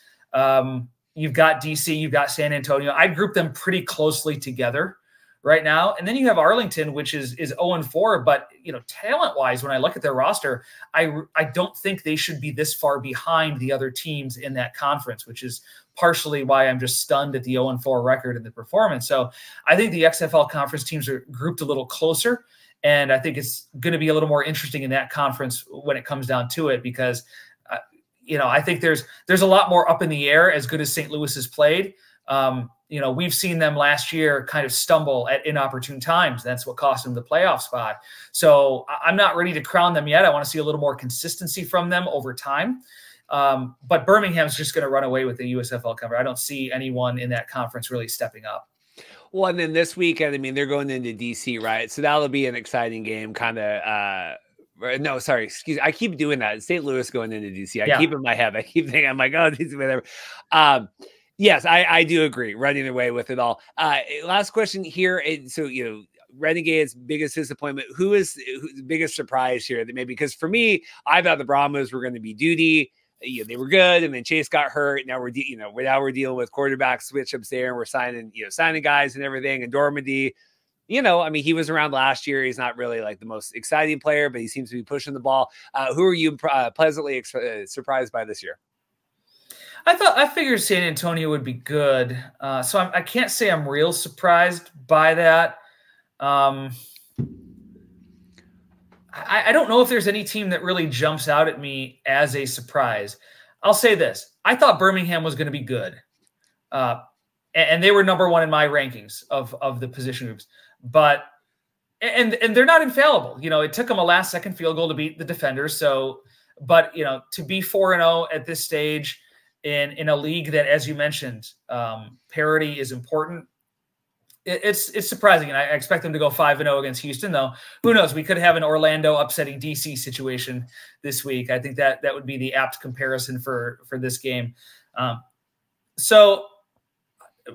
[SPEAKER 3] you've got DC, you've got San Antonio. I'd group them pretty closely together right now. And then you have Arlington, which is 0-4, but talent-wise, when I look at their roster, I don't think they should be this far behind the other teams in that conference, which is partially why I'm just stunned at the 0-4 record and the performance. So I think the XFL conference teams are grouped a little closer, and I think it's going to be a little more interesting in that conference when it comes down to it, because I think there's a lot more up in the air as good as St. Louis has played. We've seen them last year kind of stumble at inopportune times. That's what cost them the playoff spot. So I'm not ready to crown them yet. I want to see a little more consistency from them over time. But Birmingham's just going to run away with the USFL cover. I don't see anyone in that conference really stepping up.
[SPEAKER 1] Well, and then this weekend, they're going into DC, right? So that'll be an exciting game, kind of, no, sorry, excuse me. I keep doing that. St. Louis going into DC. I keep in my head. I keep thinking, I'm like, oh, DC, whatever. Yes, I do agree. Running away with it all. Last question here. So, Renegades' biggest disappointment. Who's the biggest surprise here? That maybe, because for me, I thought the Brahmas were going to be duty. they were good, and then Chase got hurt. Now we're dealing with quarterback switch ups there, and we're signing guys and everything. And Dormady, I mean, he was around last year. He's not really like the most exciting player, but he seems to be pushing the ball. Who are you pleasantly surprised by this year?
[SPEAKER 3] I figured San Antonio would be good. So I can't say I'm real surprised by that. I don't know if there's any team that really jumps out at me as a surprise. I'll say this. I thought Birmingham was going to be good. And they were number one in my rankings of the position groups. But and they're not infallible. It took them a last-second field goal to beat the Defenders. But to be 4-0 at this stage in a league that, as you mentioned, parity is important. It's surprising, and I expect them to go 5-0 against Houston. Though, who knows? We could have an Orlando upsetting DC situation this week. I think that would be the apt comparison for this game. So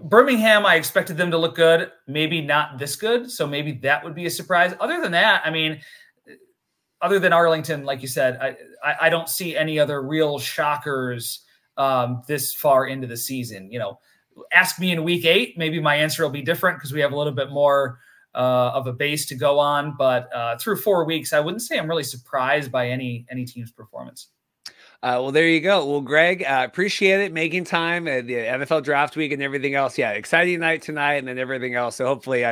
[SPEAKER 3] Birmingham, I expected them to look good, maybe not this good. So maybe that would be a surprise. Other than that, I mean, other than Arlington, like you said, I don't see any other real shockers this far into the season. Ask me in week 8, maybe my answer will be different because we have a little bit more of a base to go on. But through 4 weeks, I wouldn't say I'm really surprised by any team's performance.
[SPEAKER 1] Well, there you go. Well, Greg, appreciate it making time at the NFL draft week and everything else. Yeah, exciting night tonight and then everything else. So hopefully,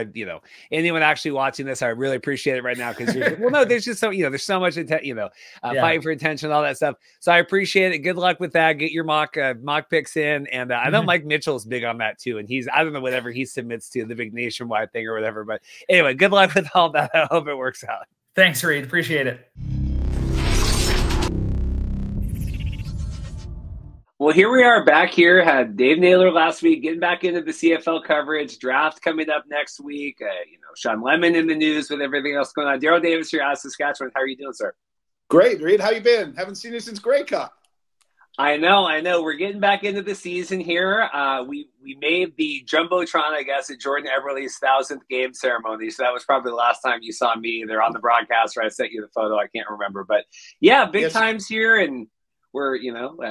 [SPEAKER 1] anyone actually watching this, I really appreciate it right now because there's just so there's so much fighting for attention and all that stuff. So I appreciate it. Good luck with that. Get your mock picks in, and I know Mike Mitchell's big on that too. And I don't know whatever he submits to the big nationwide thing or whatever. But anyway, good luck with all that. I hope it works out.
[SPEAKER 3] Thanks, Reed. Appreciate it.
[SPEAKER 1] Well, here we are back here. Had Dave Naylor last week, getting back into the CFL coverage. Draft coming up next week. Shawn Lemon in the news with everything else going on. Darrell Davis here out of Saskatchewan. How are you doing, sir?
[SPEAKER 4] Great, Reed. How you been? Haven't seen you since Grey Cup.
[SPEAKER 1] I know. We're getting back into the season here. We made the Jumbotron, I guess, at Jordan Eberle's 1,000th game ceremony. So that was probably the last time you saw me either on the broadcast or I sent you the photo. I can't remember. But yeah, big times here. And we're,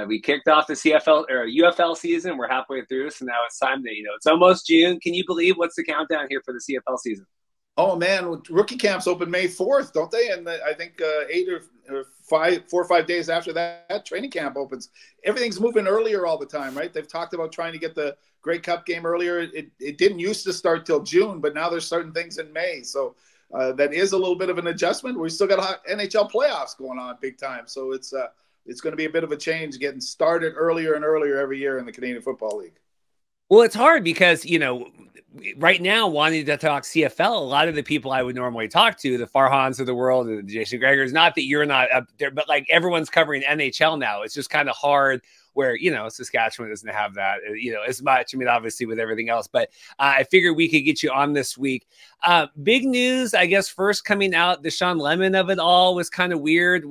[SPEAKER 1] we kicked off the CFL or UFL season. We're halfway through. So now it's time to, it's almost June. Can you believe what's the countdown here for the CFL season?
[SPEAKER 4] Oh, man. Rookie camps open May 4th, don't they? And I think 4 or 5 days after that, training camp opens. Everything's moving earlier all the time, right? They've talked about trying to get the Grey Cup game earlier. It didn't used to start till June, but now there's certain things in May. So that is a little bit of an adjustment. We still got NHL playoffs going on big time. So it's going to be a bit of a change getting started earlier and earlier every year in the Canadian Football League.
[SPEAKER 1] Well, it's hard because, right now wanting to talk CFL, a lot of the people I would normally talk to, the Farhans of the world, the Jason Gregors, not that you're not up there, but like everyone's covering NHL now. It's just kind of hard where, Saskatchewan doesn't have that, as much. I mean, obviously with everything else, but I figured we could get you on this week. Big news, I guess, first coming out, the Shawn Lemon of it all was kind of weird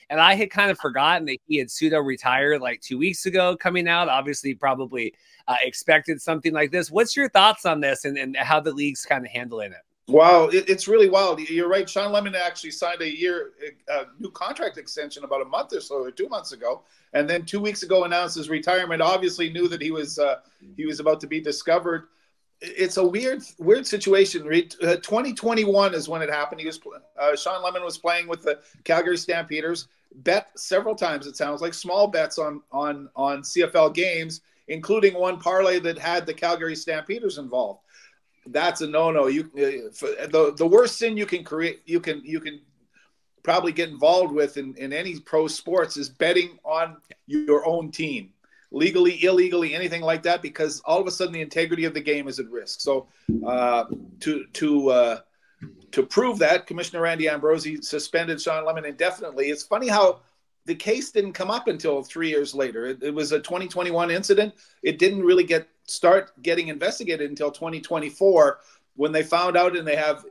[SPEAKER 1] and I had kind of forgotten that he had pseudo retired like 2 weeks ago coming out, obviously probably expected something like this. What's your thoughts on this and how the league's kind of handling it?
[SPEAKER 4] Wow, it's really wild. You're right. Shawn Lemon actually signed a new contract extension about a month or so, or 2 months ago, and then 2 weeks ago announced his retirement. Obviously, knew that he was about to be discovered. It's a weird situation. 2021 is when it happened. Shawn Lemon was playing with the Calgary Stampeders. Bet several times, it sounds like, small bets on CFL games, including one parlay that had the Calgary Stampeders involved. That's a no-no. The worst sin you can create, you can probably get involved with in any pro sports is betting on your own team, legally, illegally, anything like that, because all of a sudden the integrity of the game is at risk. So to prove that, Commissioner Randy Ambrosie suspended Shawn Lemon indefinitely. It's funny how the case didn't come up until 3 years later. It was a 2021 incident. It didn't really start getting investigated until 2024 when they found out, and they have,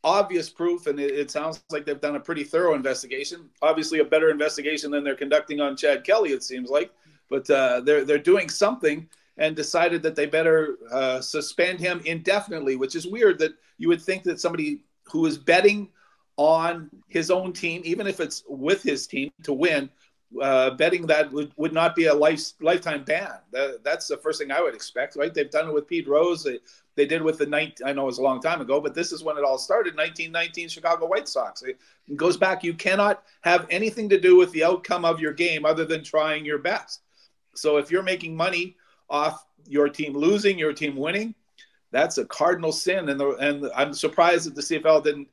[SPEAKER 4] obvious proof. And it sounds like they've done a pretty thorough investigation, obviously a better investigation than they're conducting on Chad Kelly, it seems like, but they're doing something and decided that they better suspend him indefinitely, which is weird that you would think that somebody who is betting on his own team, even if it's with his team to win, betting that would not be a lifetime ban. That's the first thing I would expect, right? They've done it with Pete Rose. They did with I know it was a long time ago, but this is when it all started, 1919 Chicago White Sox. It goes back. You cannot have anything to do with the outcome of your game other than trying your best. So if you're making money off your team losing, your team winning, that's a cardinal sin. And I'm surprised that the CFL didn't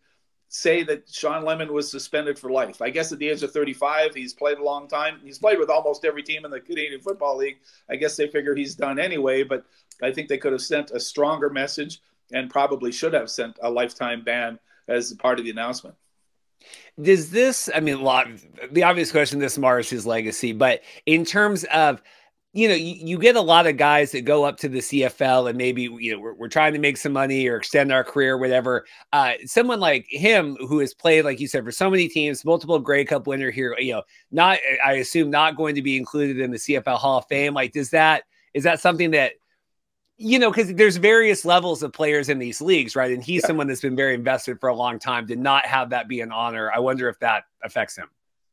[SPEAKER 4] say that Shawn Lemon was suspended for life. I guess at the age of 35, he's played a long time. He's played with almost every team in the Canadian Football League. I guess they figure he's done anyway, but I think they could have sent a stronger message and probably should have sent a lifetime ban as part of the announcement.
[SPEAKER 1] Does this, I mean, the obvious question, this mars his legacy, but in terms of, you get a lot of guys that go up to the CFL and maybe, we're trying to make some money or extend our career, whatever. Someone like him who has played, like you said, for so many teams, multiple Grey Cup winner here, not, I assume, not going to be included in the CFL Hall of Fame. Like, is that something that, because there's various levels of players in these leagues, right? And he's someone that's been very invested for a long time. To not have that be an honor, I wonder if that affects him.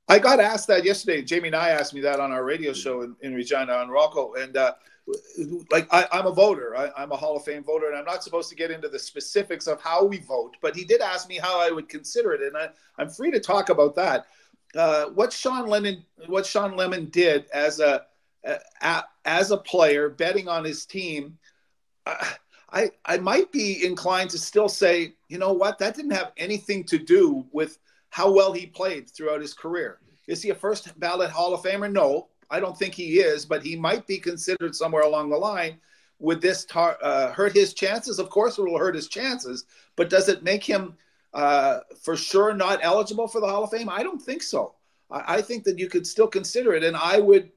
[SPEAKER 4] I got asked that yesterday. Jamie and I asked me that on our radio show in Regina on Rocco. And I'm a voter. I'm a Hall of Fame voter, and I'm not supposed to get into the specifics of how we vote. But he did ask me how I would consider it, and I'm free to talk about that. What Shawn Lemon did as a player, betting on his team, I might be inclined to still say, you know what, that didn't have anything to do with how well he played throughout his career. Is he a first ballot Hall of Famer? No, I don't think he is, but he might be considered somewhere along the line. Would this hurt his chances? Of course it will hurt his chances, but does it make him for sure not eligible for the Hall of Fame? I don't think so. I think that you could still consider it. And I would,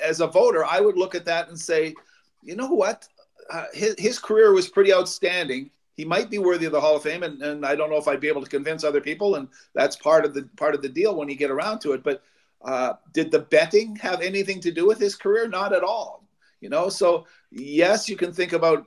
[SPEAKER 4] as a voter, I would look at that and say, you know what? His career was pretty outstanding. He might be worthy of the Hall of Fame, and I don't know if I'd be able to convince other people, and that's part of the deal when you get around to it. But did the betting have anything to do with his career? Not at all. So yes, you can think about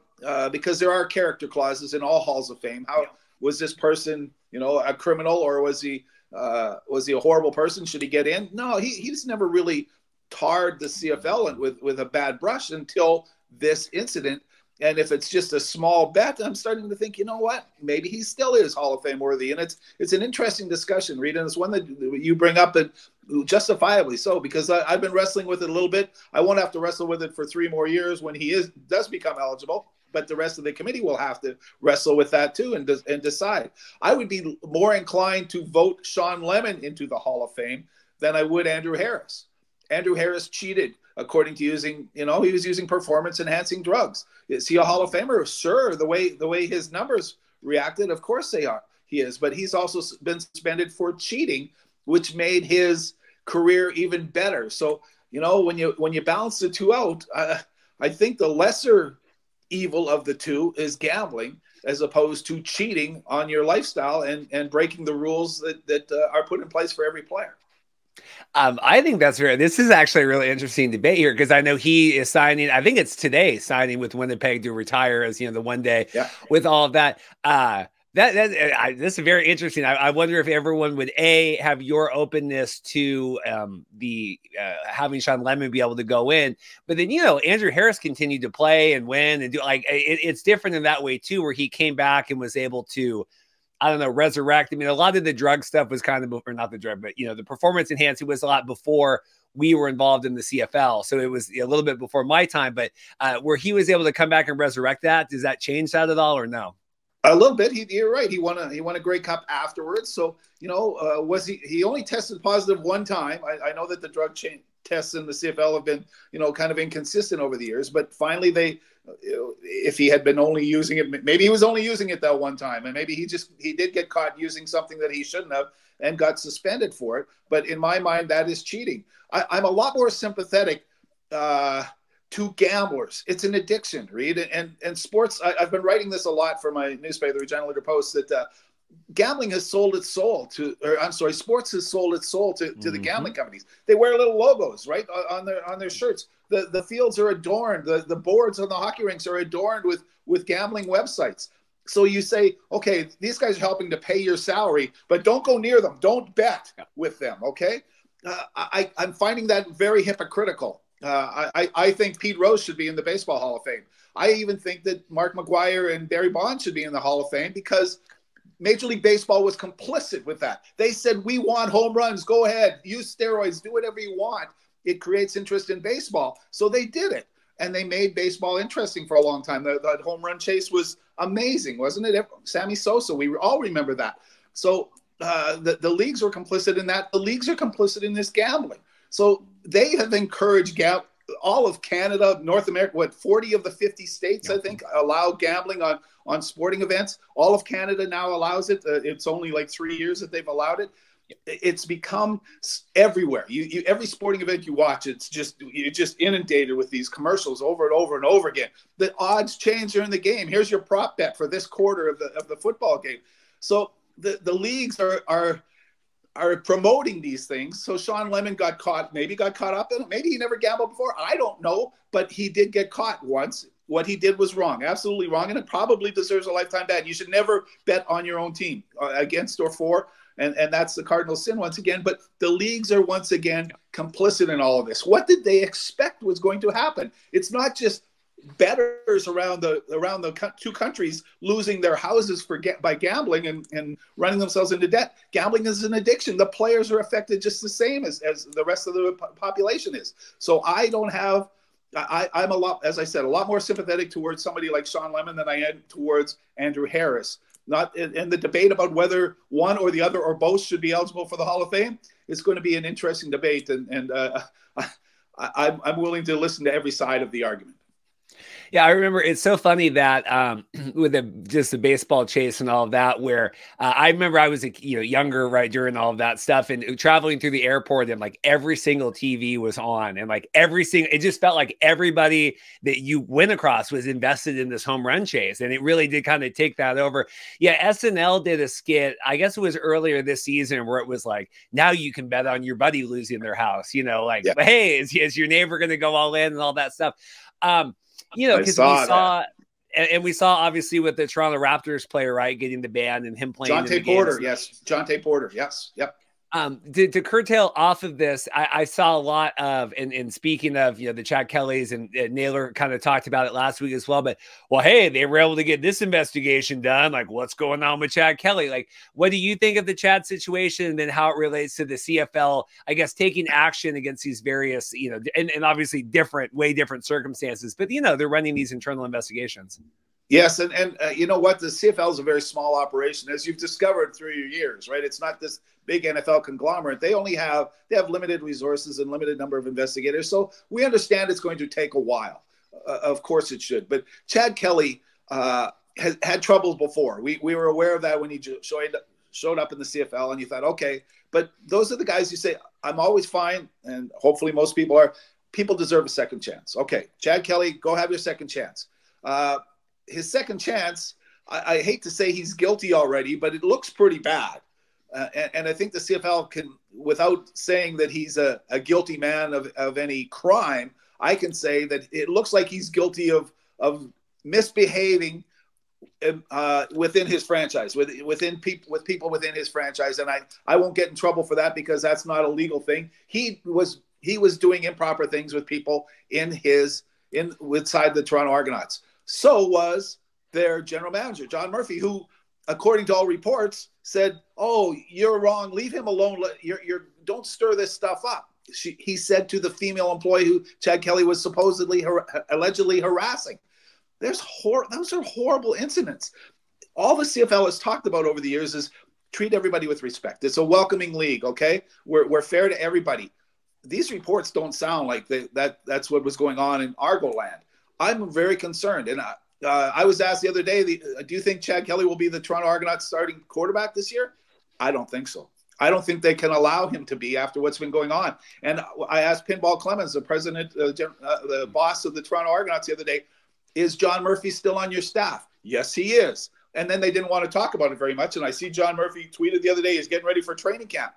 [SPEAKER 4] because there are character clauses in all Halls of Fame. How was this person, a criminal, or was he a horrible person? Should he get in? No, he's never really tarred the CFL with a bad brush until this incident. And if it's just a small bet, I'm starting to think, you know what, maybe he still is Hall of Fame worthy. And it's an interesting discussion, Rita, and it's one that you bring up, and justifiably so, because I've been wrestling with it a little bit. I won't have to wrestle with it for 3 more years when he does become eligible, but the rest of the committee will have to wrestle with that too and decide. I would be more inclined to vote Shawn Lemon into the Hall of Fame than I would Andrew Harris. Andrew Harris cheated, according to he was using performance-enhancing drugs. Is he a Hall of Famer? Sure. The way his numbers reacted, of course they are. He is, but he's also been suspended for cheating, which made his career even better. So, when you balance the two out, I think the lesser evil of the two is gambling, as opposed to cheating on your lifestyle and breaking the rules that are put in place for every player.
[SPEAKER 1] I think that's fair. This is actually a really interesting debate here, because I know he is signing, I think it's today, signing with Winnipeg to retire as, the one day with all of that. This is very interesting. I wonder if everyone would have your openness to having Shawn Lemon be able to go in, but then Andrew Harris continued to play and win and do it's different in that way too, where he came back and was able to, I don't know, resurrect. I mean, a lot of the drug stuff was kind of, or not the drug, but the performance enhancing was a lot before we were involved in the CFL, so it was a little bit before my time. But where he was able to come back and resurrect that, does that change that at all, or no?
[SPEAKER 4] A little bit. You're right. He won a Grey Cup afterwards. So was he only tested positive one time? I know that the drug tests in the CFL have been kind of inconsistent over the years, but finally if he had been only using it, maybe he was only using it that one time, and maybe he did get caught using something that he shouldn't have and got suspended for it. But in my mind, that is cheating. I'm a lot more sympathetic to gamblers. It's an addiction, Reed, and sports. I've been writing this a lot for my newspaper, the Regina Leader Post, that gambling has sold its soul sports has sold its soul to the gambling companies. They wear little logos, right, on their shirts. The fields are adorned. The boards on the hockey rinks are adorned with gambling websites. So you say, okay, these guys are helping to pay your salary, but don't go near them. Don't bet with them, okay? I'm finding that very hypocritical. I think Pete Rose should be in the Baseball Hall of Fame. I even think that Mark McGwire and Barry Bonds should be in the Hall of Fame because Major League Baseball was complicit with that. They said, we want home runs. Go ahead. Use steroids. Do whatever you want. It creates interest in baseball. So they did it. And they made baseball interesting for a long time. The home run chase was amazing, wasn't it? Sammy Sosa, we all remember that. So the leagues were complicit in that. The leagues are complicit in this gambling. So they have encouraged all of Canada, North America, 40 of the 50 states, I think, allow gambling on sporting events. All of Canada now allows it. It's only like 3 years that they've allowed it. It's become everywhere. Every sporting event you watch, you're just inundated with these commercials over and over and over again. The odds change during the game. Here's your prop bet for this quarter of the football game. So the leagues are promoting these things. So Shawn Lemon got caught up in it. Maybe he never gambled before. I don't know, but he did get caught once. What he did was wrong, absolutely wrong, and it probably deserves a lifetime ban. You should never bet on your own team, against or for. And that's the cardinal sin once again. But the leagues are once again complicit in all of this. What did they expect was going to happen? It's not just bettors around the two countries losing their houses by gambling and running themselves into debt. Gambling is an addiction. The players are affected just the same as the rest of the population is. So I'm as I said, a lot more sympathetic towards somebody like Shawn Lemon than I am towards Andrew Harris. Not in the debate about whether one or the other or both should be eligible for the Hall of Fame. It's going to be an interesting debate, and I'm willing to listen to every side of the argument.
[SPEAKER 1] Yeah, I remember it's so funny that with the baseball chase and all of that, where I remember I was younger right during all of that stuff and traveling through the airport, and like every single TV was on, and like it just felt like everybody that you went across was invested in this home run chase, and it really did kind of take that over. Yeah, SNL did a skit, I guess it was earlier this season, where it was like, now you can bet on your buddy losing their house, hey, is your neighbor going to go all in and all that stuff. Because we saw obviously with the Toronto Raptors player, right, getting the ban and him playing.
[SPEAKER 4] Jonte Porter, yes. Jonte Porter, yes. Yep.
[SPEAKER 1] To curtail off of this, I saw a lot of, and speaking of, the Chad Kellys and Naylor kind of talked about it last week as well, but hey, they were able to get this investigation done. Like, what's going on with Chad Kelly? Like, what do you think of the Chad situation and then how it relates to the CFL, I guess, taking action against these various, and obviously way different circumstances, but they're running these internal investigations.
[SPEAKER 4] Yes, and you know what? The CFL is a very small operation, as you've discovered through your years, right? It's not this big NFL conglomerate. They have limited resources and limited number of investigators. So we understand it's going to take a while. Of course it should. But Chad Kelly has had troubles before. We were aware of that when he showed up in the CFL, and you thought, okay. But those are the guys you say, I'm always fine, and hopefully most people are. People deserve a second chance. Okay, Chad Kelly, go have your second chance. His second chance, I hate to say he's guilty already, but it looks pretty bad. And I think the CFL can, without saying that he's a guilty man of any crime, I can say that it looks like he's guilty of misbehaving within his franchise, with people within his franchise. And I won't get in trouble for that because that's not a legal thing. He was doing improper things with people inside the Toronto Argonauts. So was their general manager, John Murphy, who, according to all reports, said, "Oh, you're wrong. Leave him alone. Don't stir this stuff up." He said to the female employee who Chad Kelly was supposedly allegedly harassing. Those are horrible incidents. All the CFL has talked about over the years is treat everybody with respect. It's a welcoming league, okay? We're fair to everybody. These reports don't sound like that's what was going on in Argoland. I'm very concerned. And I was asked the other day, do you think Chad Kelly will be the Toronto Argonauts starting quarterback this year? I don't think so. I don't think they can allow him to be after what's been going on. And I asked Pinball Clemens, the president, the boss of the Toronto Argonauts the other day, is John Murphy still on your staff? Yes, he is. And then they didn't want to talk about it very much. And I see John Murphy tweeted the other day, he's getting ready for training camp.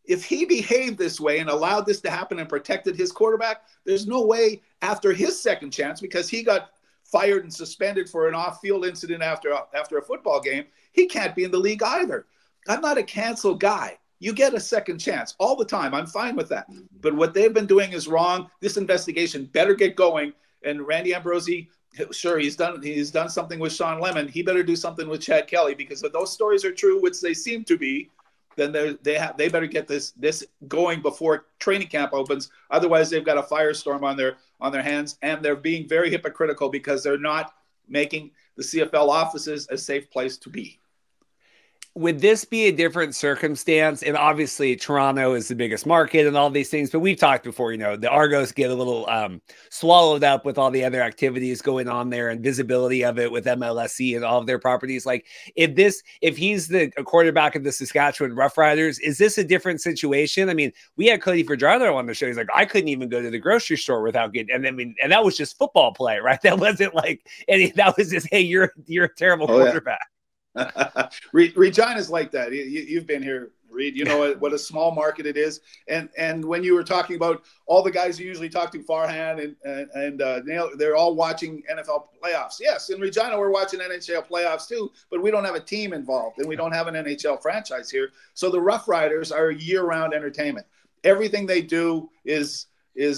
[SPEAKER 4] If he behaved this way and allowed this to happen and protected his quarterback, there's no way after his second chance, because he got fired and suspended for an off-field incident after a football game, he can't be in the league either. I'm not a cancel guy. you get a second chance all the time. I'm fine with that. But what they've been doing is wrong. This investigation better get going. And Randy Ambrosie, sure, he's done something with Shawn Lemon. He better do something with Chad Kelly, because if those stories are true, which they seem to be, then they better get this going before training camp opens. Otherwise, they've got a firestorm on their hands, and they're being very hypocritical because they're not making the CFL offices a safe place to be.
[SPEAKER 1] Would this be a different circumstance? And obviously Toronto is the biggest market and all these things, but we've talked before, the Argos get a little swallowed up with all the other activities going on there and visibility of it with MLSE and all of their properties. Like if he's a quarterback of the Saskatchewan Roughriders, is this a different situation? I mean, we had Cody Fajardo on the show. He's like, I couldn't even go to the grocery store without getting, and that was just football play, right? That wasn't like, that was just, hey, you're a terrible quarterback.
[SPEAKER 4] Yeah. Regina's like that. You've been here, Reed. You know what a small market it is. And when you were talking about all the guys you usually talk to, Farhan and Neil, they're all watching NFL playoffs. Yes, in Regina we're watching NHL playoffs too, but we don't have a team involved and we don't have an NHL franchise here. So the Rough Riders are year-round entertainment. Everything they do is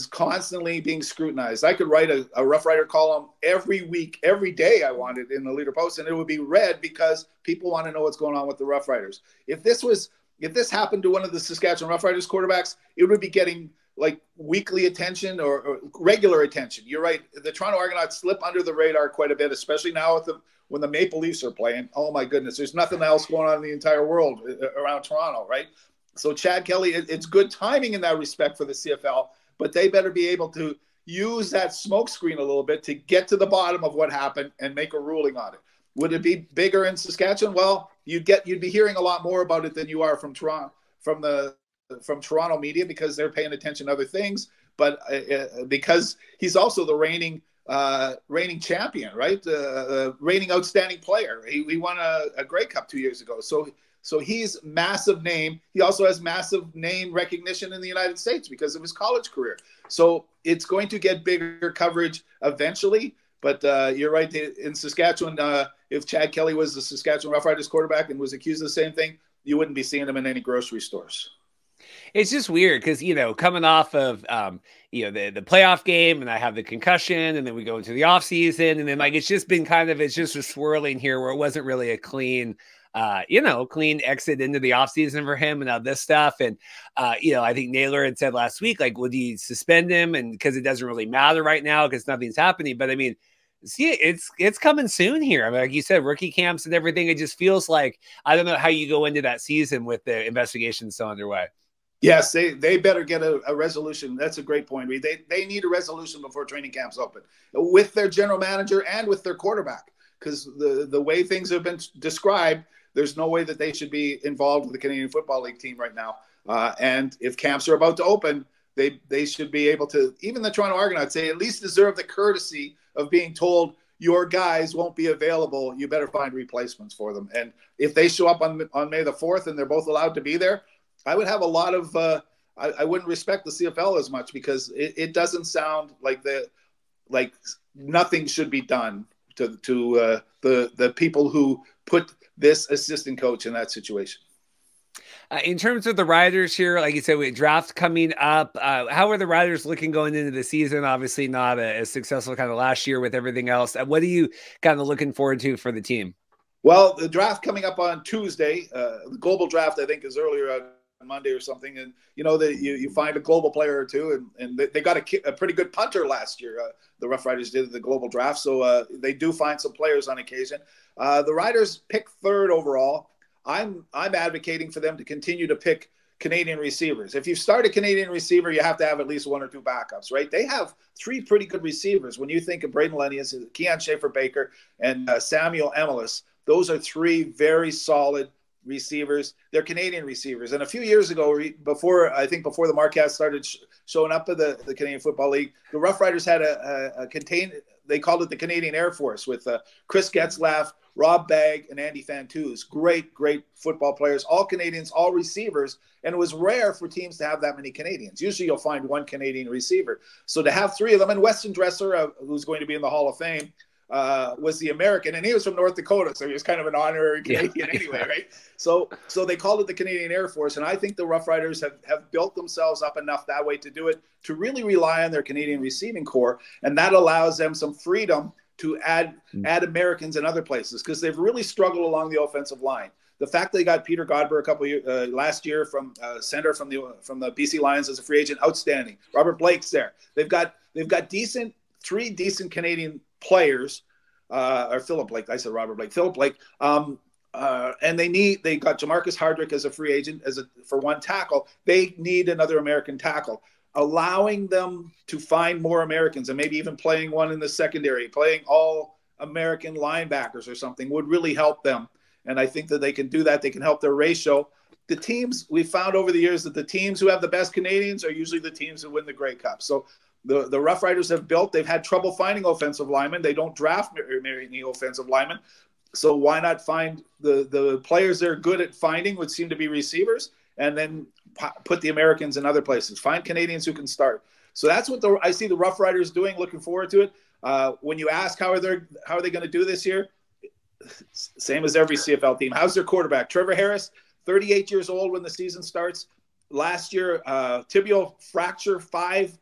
[SPEAKER 4] constantly being scrutinized. I could write a Rough Rider column every week, every day I wanted in the Leader Post, and it would be read because people want to know what's going on with the Rough Riders. If this happened to one of the Saskatchewan Rough Riders quarterbacks, it would be getting like weekly attention or regular attention. You're right. The Toronto Argonauts slip under the radar quite a bit, especially now when the Maple Leafs are playing. Oh my goodness, there's nothing else going on in the entire world around Toronto, right? So Chad Kelly, it's good timing in that respect for the CFL, but they better be able to use that smokescreen a little bit to get to the bottom of what happened and make a ruling on it. Would it be bigger in Saskatchewan? Well, you'd be hearing a lot more about it than you are from Toronto, from Toronto media, because they're paying attention to other things. But because he's also the reigning champion, right? Reigning outstanding player. He won a Grey Cup 2 years ago. So he's massive name. He also has massive name recognition in the United States because of his college career. So it's going to get bigger coverage eventually. But you're right. In Saskatchewan, if Chad Kelly was the Saskatchewan Roughriders quarterback and was accused of the same thing, you wouldn't be seeing him in any grocery stores.
[SPEAKER 1] It's just weird because, coming off of, the playoff game, and I have the concussion, and then we go into the off season, and then it's just been it's just a swirling here where it wasn't really a clean exit into the offseason for him and now this stuff. And, I think Naylor had said last week, would he suspend him? And because it doesn't really matter right now because nothing's happening. But I mean, see, it's coming soon here. I mean, like you said, rookie camps and everything. It just feels like, I don't know how you go into that season with the investigation still underway.
[SPEAKER 4] Yes, they better get a resolution. That's a great point, Reed. They need a resolution before training camps open with their general manager and with their quarterback, because the way things have been described, there's no way that they should be involved with the Canadian Football League team right now. And if camps are about to open, they should be able to, even the Toronto Argonauts, they at least deserve the courtesy of being told your guys won't be available. You better find replacements for them. And if they show up on May the 4th and they're both allowed to be there, I would have a lot of I wouldn't respect the CFL as much, because it doesn't sound like nothing should be done to the people who put this assistant coach in that situation.
[SPEAKER 1] In terms of the Riders here, like you said, with draft coming up, how are the Riders looking going into the season? Obviously not as successful kind of last year with everything else. What are you kind of looking forward to for the team?
[SPEAKER 4] Well, the draft coming up on Tuesday, the global draft, I think, is earlier on Monday or something. And, you find a global player or two, and they got a pretty good punter last year. The Rough Riders did the global draft. So they do find some players on occasion. The Riders pick third overall. I'm advocating for them to continue to pick Canadian receivers. If you start a Canadian receiver, you have to have at least one or two backups, right? They have three pretty good receivers. When you think of Braden Lennius, Keon Schaefer-Baker, and Samuel Emelis, those are three very solid receivers. They're Canadian receivers. And a few years ago, before the Marquette started showing up at the Canadian Football League, the Rough Riders had they called it the Canadian Air Force, with Chris Getzlaff, Rob Bagg, and Andy Fantuz. Great football players, all Canadians, all receivers. And it was rare for teams to have that many Canadians. Usually you'll find one Canadian receiver. So to have three of them, and Weston Dresser, who's going to be in the Hall of Fame, was the American, and he was from North Dakota, so he was kind of an honorary Canadian anyway, right? So they called it the Canadian Air Force, and I think the Rough Riders have built themselves up enough that way to do it, to really rely on their Canadian receiving corps, and that allows them some freedom to add Americans in other places, because they've really struggled along the offensive line. The fact they got Peter Godber a couple of years last year from center from the BC Lions as a free agent, outstanding. Robert Blake's there. They've got three decent Canadian players, or Philip Blake. I said Robert Blake. Philip Blake. And they got Jamarcus Hardrick as a free agent for one tackle. They need another American tackle. Allowing them to find more Americans and maybe even playing one in the secondary, playing all American linebackers or something would really help them. And I think that they can do that. They can help their ratio. The teams, we found over the years that the teams who have the best Canadians are usually the teams who win the Grey Cup. So the Rough Riders they've had trouble finding offensive linemen. They don't draft many offensive linemen. So why not find the players they're good at finding, would seem to be receivers, and then put the Americans in other places. Find Canadians who can start. So that's what I see the Rough Riders doing. Looking forward to it. When you ask how are they going to do this year, same as every CFL team. How's their quarterback? Trevor Harris, 38 years old when the season starts. Last year, tibial fracture, 5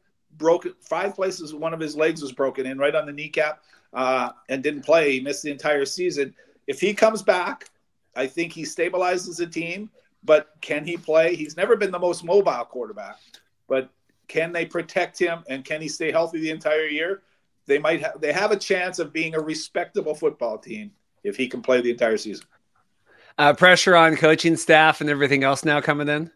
[SPEAKER 4] places. One of his legs was broken in right on the kneecap, and didn't play. He missed the entire season. If he comes back, I think he stabilizes the team. But can he play? He's never been the most mobile quarterback. But can they protect him, and can he stay healthy the entire year? They have a chance of being a respectable football team if he can play the entire season.
[SPEAKER 1] Pressure on coaching staff and everything else now coming in.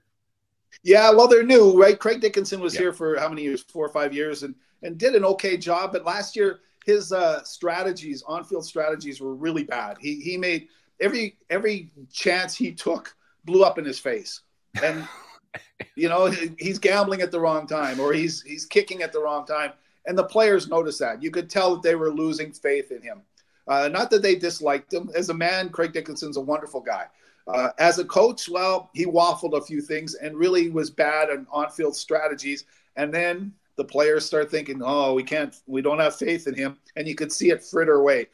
[SPEAKER 4] Yeah, well, they're new, right? Craig Dickinson was here for how many years? 4 or 5 years, and did an okay job. But last year, his on-field strategies were really bad. He made every chance he took blew up in his face. And, he's gambling at the wrong time, or he's kicking at the wrong time. And the players noticed that. You could tell that they were losing faith in him. Not that they disliked him. As a man, Craig Dickinson's a wonderful guy. As a coach, well, he waffled a few things and really was bad on-field strategies. And then the players start thinking, oh, we don't have faith in him. And you could see it fritter away.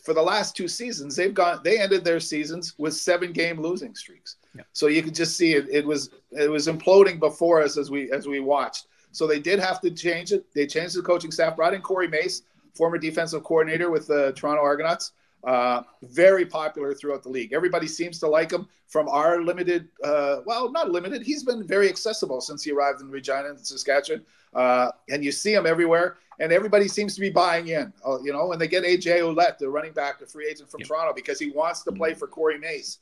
[SPEAKER 4] For the last 2 seasons, they ended their seasons with 7-game losing streaks. Yeah. So you could just see it was imploding before us as we watched. So they did have to change it. They changed the coaching staff, brought in Corey Mace, former defensive coordinator with the Toronto Argonauts. Very popular throughout the league. Everybody seems to like him. From our limited, not limited, he's been very accessible since he arrived in Regina, Saskatchewan. And you see him everywhere, and everybody seems to be buying in. When they get A.J. Ouellette, the running back, the free agent from Toronto, because he wants to play for Corey Mace.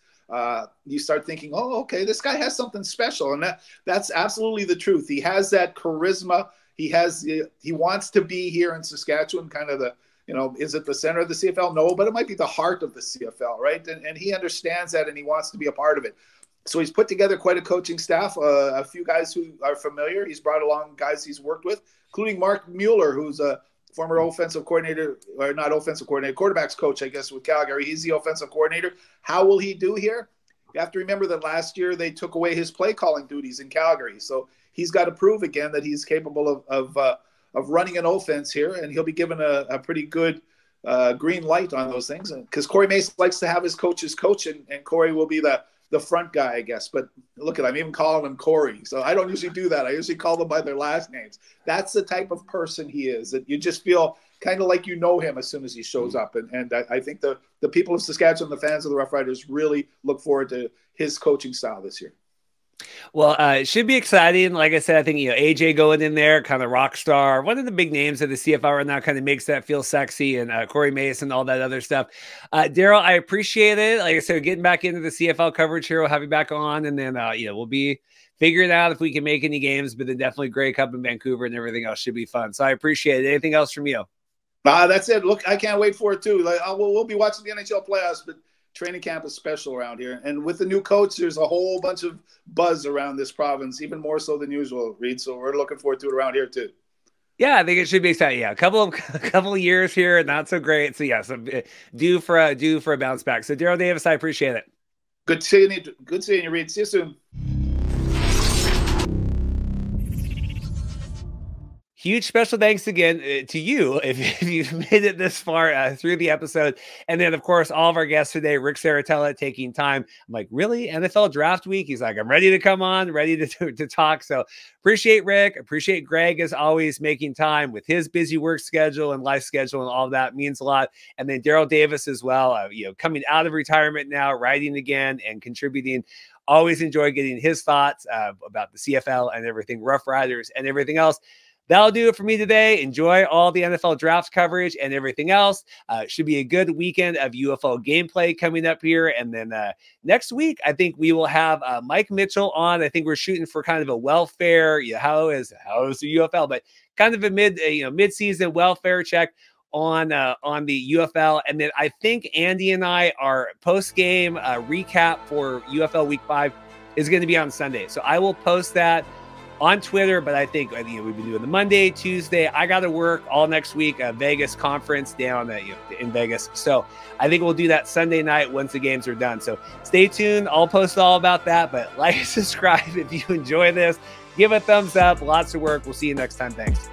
[SPEAKER 4] You start thinking, oh, okay, this guy has something special. And that's absolutely the truth. He has that charisma. He wants to be here in Saskatchewan, kind of is it the center of the CFL? No, but it might be the heart of the CFL, right? And he understands that, and he wants to be a part of it. So he's put together quite a coaching staff, a few guys who are familiar. He's brought along guys he's worked with, including Mark Mueller, who's a former offensive coordinator, or not offensive coordinator, quarterbacks coach, I guess, with Calgary. He's the offensive coordinator. How will he do here? You have to remember that last year they took away his play calling duties in Calgary. So he's got to prove again that he's capable of running an offense here, and he'll be given a pretty good green light on those things. Because Corey Mace likes to have his coaches coach, and Corey will be the front guy, I guess. But look I'm even calling him Corey. So I don't usually do that. I usually call them by their last names. That's the type of person he is, that you just feel kind of like him as soon as he shows up. And I think the people of Saskatchewan, the fans of the Rough Riders, really look forward to his coaching style this year.
[SPEAKER 1] Well, it should be exciting. Like I said, I think, AJ going in there, kind of rock star, one of the big names of the CFL right now, kind of makes that feel sexy, and Corey Mace and all that other stuff. Darrell, I appreciate it. Like I said, getting back into the CFL coverage here, we'll have you back on, and then, we'll be figuring out if we can make any games, but then definitely Grey Cup in Vancouver and everything else should be fun. So I appreciate it. Anything else from you?
[SPEAKER 4] That's it. Look, I can't wait for it too. We'll be watching the NHL playoffs, but training camp is special around here. And with the new coach, there's a whole bunch of buzz around this province, even more so than usual, Reed. So we're looking forward to it around here too.
[SPEAKER 1] Yeah, I think it should be exciting. Yeah, a couple of years here, not so great. So yes, due for a bounce back. So Darrell Davis, I appreciate it.
[SPEAKER 4] Good seeing you, Reed. See you soon.
[SPEAKER 1] huge special thanks again to you if you've made it this far through the episode. And then, of course, all of our guests today, Ric Serritella taking time. I'm like, really? NFL draft week? He's like, I'm ready to come on, ready to talk. So appreciate Rick. Appreciate Greg, as always, making time with his busy work schedule and life schedule, and all of that means a lot. And then Darrell Davis as well, coming out of retirement now, writing again and contributing. Always enjoy getting his thoughts about the CFL and everything, Rough Riders and everything else. That'll do it for me today. Enjoy all the NFL draft coverage and everything else. Should be a good weekend of UFL gameplay coming up here. And then next week, I think we will have Mike Mitchell on. I think we're shooting for kind of a welfare. How is the UFL? But kind of a mid-season welfare check on the UFL. And then I think Andy and I, our post-game recap for UFL Week 5 is going to be on Sunday. So I will post that on Twitter, but I think we've been doing the Monday, Tuesday. I got to work all next week, Vegas conference down in Vegas. So I think we'll do that Sunday night once the games are done. So stay tuned. I'll post all about that, but like and subscribe if you enjoy this. Give a thumbs up. Lots of work. We'll see you next time. Thanks.